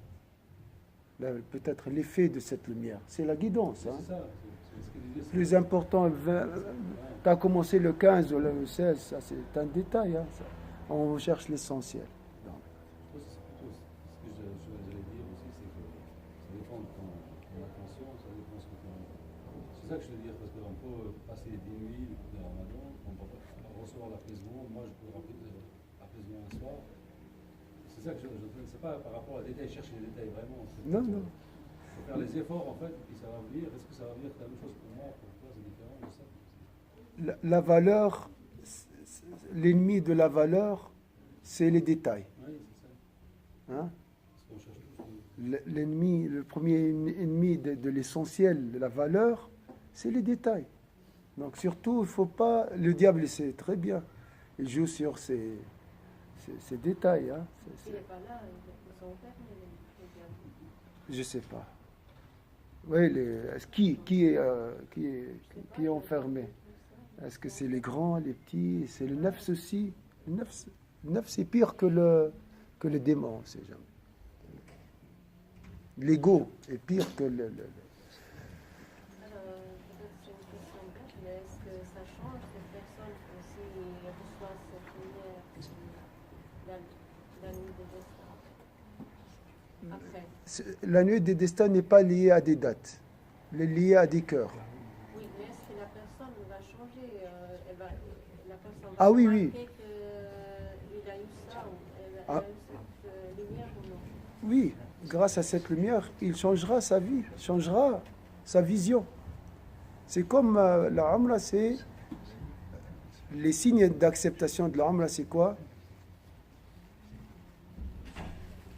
Peut-être l'effet de cette lumière. C'est la guidance. Hein? C'est ça. Plus important, tu as commencé le 15 ou le 16, ça c'est un détail. Hein, ça. On cherche l'essentiel. C'est ça que je veux dire, parce qu'on peut passer des nuits de Ramadan, on peut recevoir l'apaisement, moi je peux l'apaisement un soir. C'est ça que je c'est pas par rapport à détails, chercher les détails vraiment. Non. Il faut faire les efforts en fait, et puis ça va venir. Est-ce que ça va venir la même chose pour moi, pour toi, c'est différent de ça? La valeur l'ennemi de la valeur, c'est les détails. Oui, c'est ça. Hein? Parce qu'on cherche tous. L'ennemi, le premier ennemi de l'essentiel, de la valeur, c'est les détails. Donc surtout, il faut pas... Le diable, il sait très bien. Il joue sur ces détails. Hein. S'il n'est pas là, ils sont fermés, les diables. Je sais pas. Oui, qui est enfermé? Est-ce que c'est les grands, les petits? C'est le nefs aussi. Le nefs, c'est pire que le démon, on sait jamais. L'ego est pire que le... Alors, peut-être c'est une question bête, mais est-ce que ça change les personnes aussi reçoivent cette lumière la nuit des destins après? La nuit des destins n'est pas liée à des dates. Elle est liée à des cœurs. Oui, mais est-ce que la personne va changer la personne va Ah oui, remarquer oui. qu'il a eu ça ou elle Ah. a eu cette lumière ou non? Oui, grâce à cette lumière, il changera sa vie, changera sa vision. C'est comme la Umrah, c'est... Les signes d'acceptation de la Umrah, c'est quoi?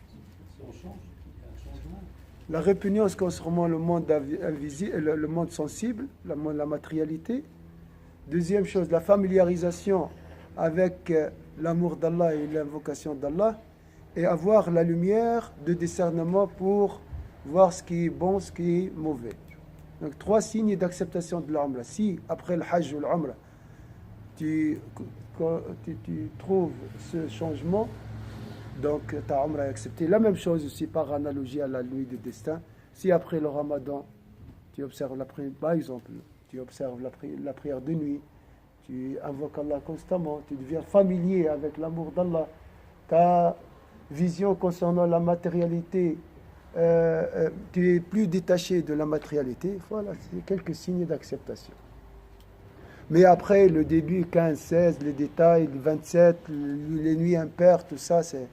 Si on change, il y a un changement. La répugnance concernant le monde invisible, le monde sensible, la matérialité. Deuxième chose, la familiarisation avec l'amour d'Allah et l'invocation d'Allah. Et avoir la lumière de discernement pour voir ce qui est bon, ce qui est mauvais. Donc 3 signes d'acceptation de l'Umrah. Si après le Hajj ou l'Umrah, tu trouves ce changement, donc ta Umrah est acceptée. La même chose aussi par analogie à la nuit de destin. Si après le Ramadan, tu observes la prière, par exemple, tu observes la prière de nuit, tu invoques Allah constamment, tu deviens familier avec l'amour d'Allah, ta vision concernant la matérialité, tu es plus détaché de la matérialité. Voilà, c'est quelques signes d'acceptation. Mais après, le début, 15, 16, les détails, le 27, les nuits impaires, tout ça, c'est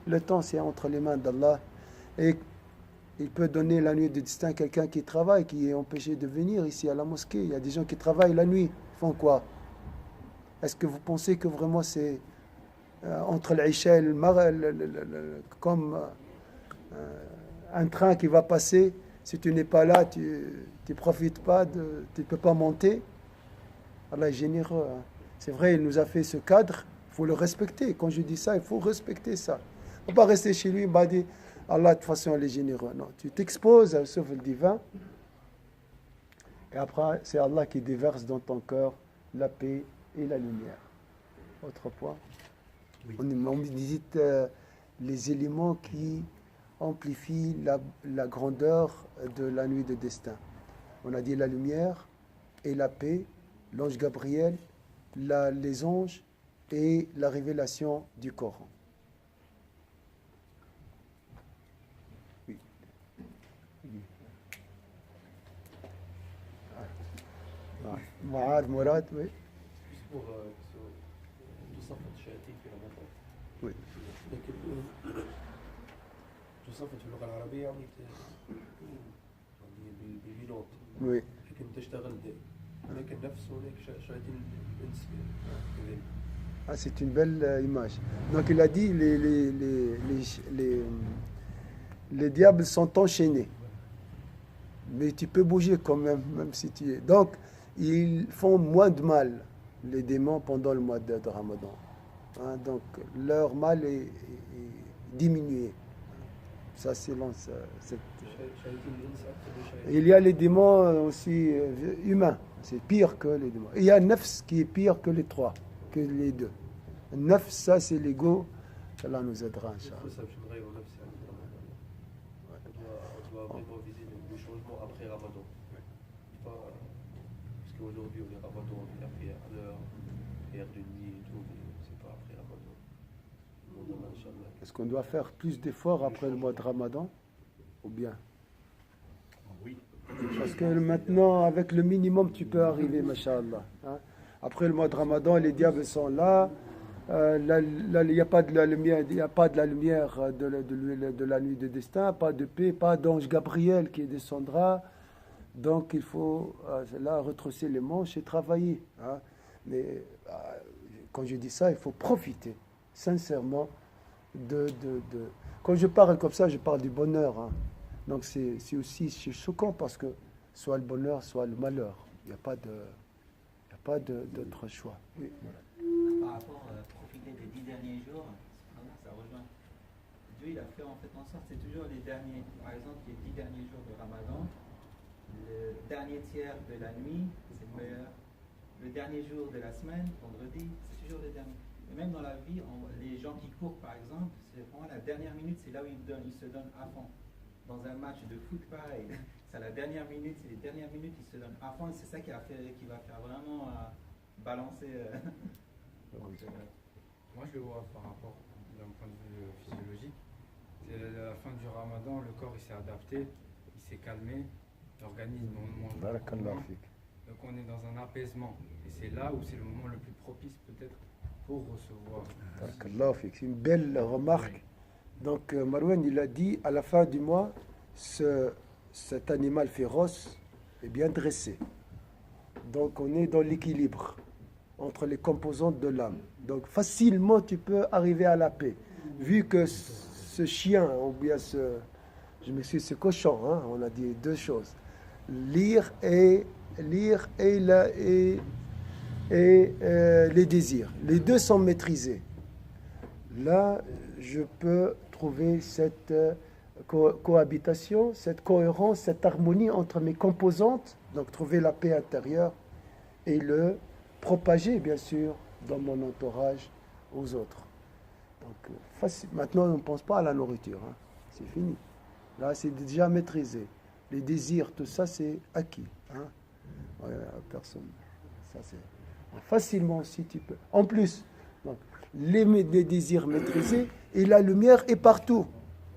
le temps, c'est entre les mains d'Allah. Et il peut donner la nuit de destin à quelqu'un qui travaille, qui est empêché de venir ici à la mosquée. Il y a des gens qui travaillent la nuit. Ils font quoi? Est-ce que vous pensez que vraiment c'est entre l'Isha et le Maghrib, comme un train qui va passer, si tu n'es pas là, tu ne profites pas, tu ne peux pas monter? Allah est généreux. Hein. C'est vrai, il nous a fait ce cadre, il faut le respecter. Quand je dis ça, il faut respecter ça. Il ne faut pas rester chez lui, il m'a dit, Allah de toute façon, il est généreux. Non, tu t'exposes à sauf le divin. Et après, c'est Allah qui déverse dans ton cœur la paix et la lumière. Autre point. Oui. On visite les éléments qui amplifient la grandeur de la nuit de destin. On a dit la lumière et la paix, l'ange Gabriel, les anges et la révélation du Coran. Oui. Mourad, oui. Juste pour تصفت الشياطين في رمضان. Oui. لكن تصفت في اللغة العربية يعني بنوت. Oui. لكن تشتغل هناك النفس وهناك شياطين الإنس كذلك. Ah, c'est une belle image. Donc il a dit les diables sont enchaînés. Mais tu peux bouger quand même, même si tu es. Donc ils font moins de mal, les démons, pendant le mois de Ramadan. Hein, donc leur mal est diminué. Ça c'est cette... شياطين الإنس أكثر من شياطين. Il y a les démons aussi humains. C'est pire que les démons. Il y a nefs qui est pire que les 3, que les 2. Nefs, ça c'est l'ego. Allah nous aidera, Inch'Allah. للأسف باش نغيروا نفسي عند رمضان. On doit vraiment viser le changement après Ramadan. Pas parce qu'aujourd'hui on est Ramadan, on est prière à l'heure, prière de nuit et tout, mais c'est pas après Ramadan. On demande Inch'Allah. Est-ce qu'on doit faire plus d'efforts après le mois de Ramadan? Ou bien? Oui. Parce que maintenant, avec le minimum, tu peux arriver, Masha'Allah. Hein? Après le mois de Ramadan, les diables sont là. Il n'y a pas de la lumière, il n'y a pas de la lumière de la nuit de destin, pas de paix, pas d'ange Gabriel qui descendra. Donc il faut là retrousser les manches et travailler. Hein? Mais quand je dis ça, il faut profiter sincèrement Quand je parle comme ça, je parle du bonheur. Hein. Donc c'est aussi choquant parce que soit le bonheur, soit le malheur. Il n'y a pas d'autre choix. Oui, voilà. Par rapport à profiter des 10 derniers jours, ça rejoint. Dieu, il a fait en fait en sorte, c'est toujours les derniers, par exemple, les 10 derniers jours de Ramadan, le dernier tiers de la nuit, c'est le meilleur. Le dernier jour de la semaine, vendredi, c'est toujours le dernier. Et même dans la vie, les gens qui courent, par exemple, c'est vraiment la dernière minute, c'est là où ils se donnent à fond. Dans un match de foot, pareil, c'est la dernière minute, c'est les dernières minutes, ils se donnent à fond, et c'est ça qui va faire vraiment balancer. Moi, je le vois par rapport, d'un point de vue physiologique. C'est à la fin du Ramadan, le corps il s'est adapté, il s'est calmé, l'organisme on mange beaucoup moins. Donc on est dans un apaisement. Et c'est là où c'est le moment le plus propice peut-être pour recevoir. C'est une belle remarque. Donc Marouane, il a dit, à la fin du mois, cet animal féroce est bien dressé. Donc on est dans l'équilibre entre les composantes de l'âme. Donc facilement tu peux arriver à la paix. Vu que ce chien, ou bien ce cochon, hein, on a dit deux choses. Lire et les désirs. Les deux sont maîtrisés. Là, je peux trouver cette cohabitation, cette cohérence, cette harmonie entre mes composantes, donc trouver la paix intérieure et le propager, bien sûr, dans mon entourage aux autres. Donc, maintenant, on ne pense pas à la nourriture. Hein. C'est fini. Là, c'est déjà maîtrisé. Les désirs, tout ça, c'est acquis. Hein. Ouais, personne. Ça, c'est facilement, si tu peux. En plus, donc, les désirs maîtrisés et la lumière est partout.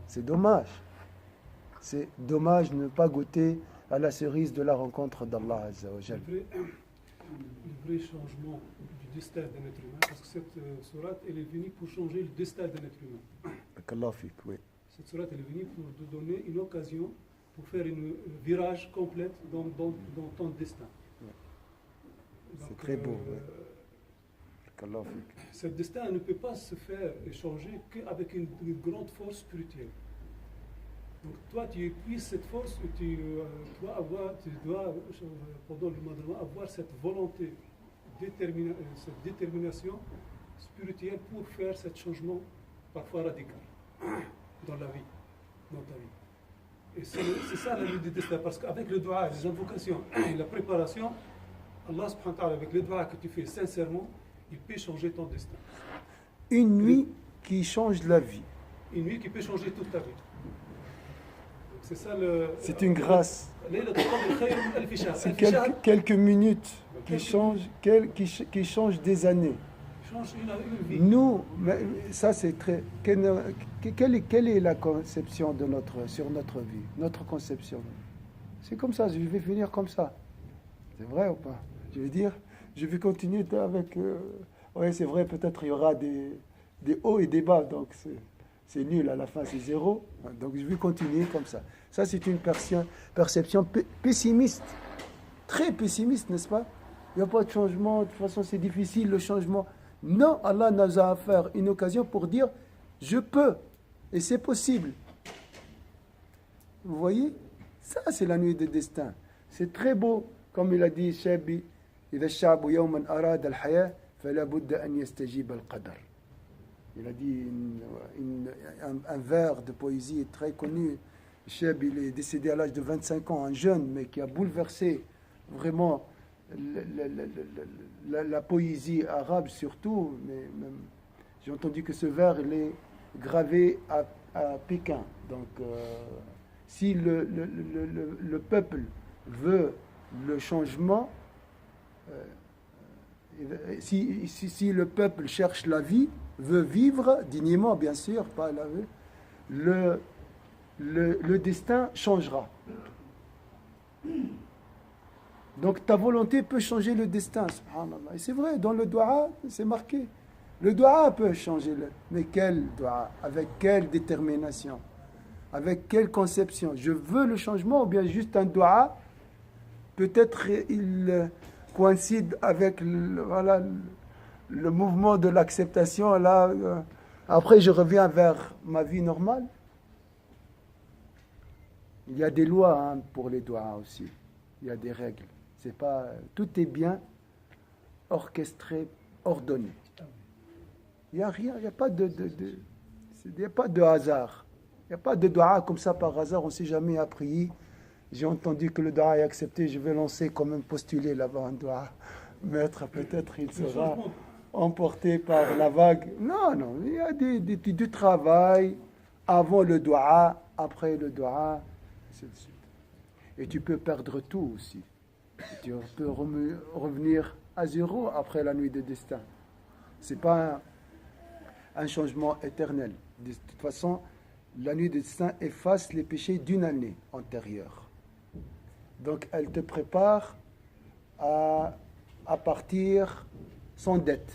C'est dommage. C'est dommage de ne pas goûter à la cerise de la rencontre d'Allah Azza wa Jal. Le vrai changement du destin d'un être humain, parce que cette sourate, elle est venue pour changer le destin d'un être humain. Qu'Allah fik, oui. Cette sourate, elle est venue pour te donner une occasion pour faire un virage complète dans ton destin. C'est très beau. Qu'Allah fik. Ce destin ne peut pas se faire échanger qu'avec une grande force spirituelle. Donc toi, tu épuises cette force et tu dois, pendant le mois de Ramadan, avoir cette volonté, cette détermination spirituelle pour faire ce changement parfois radical dans la vie, dans ta vie. Et c'est ça la lutte du destin, parce qu'avec le dua, les invocations et la préparation, Allah subhanahu wa ta'ala, avec le dua que tu fais sincèrement, il peut changer ton destin. Une nuit qui change la vie. Une nuit qui peut changer toute ta vie. C'est une grâce. C'est quelques minutes qui changent des années. Nous, ça c'est très. Quelle est la conception sur notre vie, notre conception? C'est comme ça. Je vais finir comme ça. C'est vrai ou pas? Je veux dire, je vais continuer avec. Oui, c'est vrai. Peut-être il y aura des hauts et des bas. Donc c'est nul. À la fin, c'est zéro. Donc je vais continuer comme ça. Ça, c'est une perception pessimiste, très pessimiste, n'est-ce pas? Il n'y a pas de changement, de toute façon, c'est difficile le changement. Non, Allah nous a offert une occasion pour dire, je peux, et c'est possible. Vous voyez? Ça, c'est la nuit de destin. C'est très beau, comme il a dit, Shabi, إذا الشعب يوما أراد الحياة فلا بد أن يستجيب القدر. Il a dit un vers de poésie très connu. Cheb, il est décédé à l'âge de 25 ans, un jeune, mais qui a bouleversé vraiment la poésie arabe surtout. Mais même, j'ai entendu que ce vers, il est gravé à Pékin. Donc, si le peuple veut le changement, si le peuple cherche la vie, veut vivre dignement, bien sûr, pas la vie, le destin changera. Donc ta volonté peut changer le destin, subhanallah. Et c'est vrai, dans le dua, c'est marqué. Le dua peut changer, mais quel dua? Avec quelle détermination? Avec quelle conception? Je veux le changement ou bien juste un dua? Peut-être il coïncide avec le mouvement de l'acceptation, là, après je reviens vers ma vie normale. Il y a des lois hein, pour les doigts aussi. Il y a des règles. C'est pas, tout est bien orchestré, ordonné. Il n'y a rien, il n'y a pas il y a pas de hasard. Il n'y a pas de doigt comme ça par hasard, on ne s'est jamais à prier. J'ai entendu que le doigt est accepté, je vais lancer quand même postuler là-bas un doigt. Maître, peut-être il sera emporté par la vague. Non, non, il y a du travail avant le doigt, après le doigt, ainsi de suite. Et tu peux perdre tout aussi. Tu peux revenir à zéro après la nuit de destin. Ce n'est pas un changement éternel. De toute façon, la nuit de destin efface les péchés d'une année antérieure. Donc, elle te prépare à partir sans dette.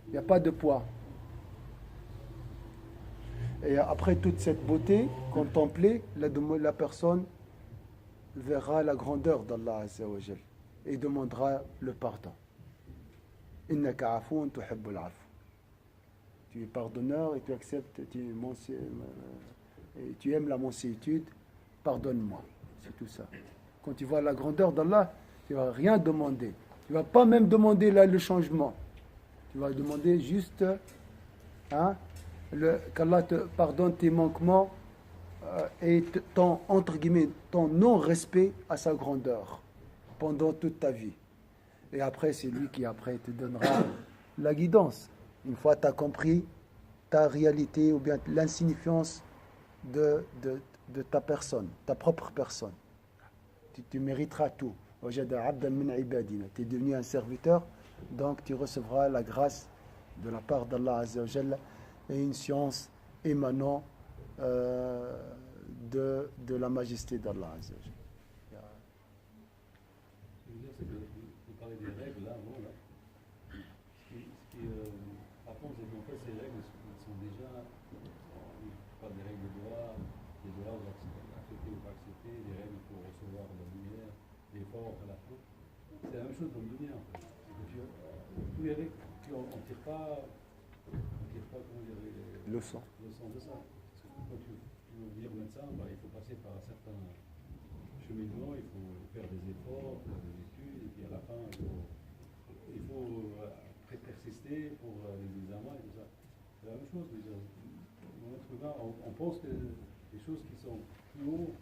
Il n'y a pas de poids. Et après toute cette beauté contemplée, la personne verra la grandeur d'Allah Azza wa Jal et demandera le pardon. Innaka afoun tuhibbul afw. Tu es pardonneur et tu acceptes, et tu aimes la mansuétude, pardonne-moi. C'est tout ça. Quand tu vois la grandeur d'Allah, tu ne vas rien demander. Tu ne vas pas même demander là le changement. Tu vas demander juste qu'Allah te pardonne tes manquements et entre guillemets, ton non-respect à sa grandeur pendant toute ta vie. Et après, c'est lui qui après te donnera la guidance. Une fois tu as compris ta réalité ou bien l'insignifiance de ta personne, ta propre personne. Tu mériteras tout. Tu es devenu un serviteur, donc tu recevras la grâce de la part d'Allah Azza wa Jalla et une science émanant de la majesté d'Allah Azza wa Jalla. Ce que je veux dire, c'est que vous parlez des règles là, bon, là. Par contre, c'est qu'en fait, ces règles sont déjà, pas des règles de droit, des droits accepter ou pas accepter, des règles pour recevoir la lumière, l'effort à la fin. C'est la même chose dans le dunya en fait. Tous les règles, on ne tire pas, comment dire, Leçon de ça. Parce que quand tu veux devenir médecin, il faut passer par un certain cheminement, il faut faire des efforts, faire des études, et puis à la fin, il faut persister pour les examens et tout ça. C'est la même chose. Dans l'être humain, on pense que les choses qui sont plus haut,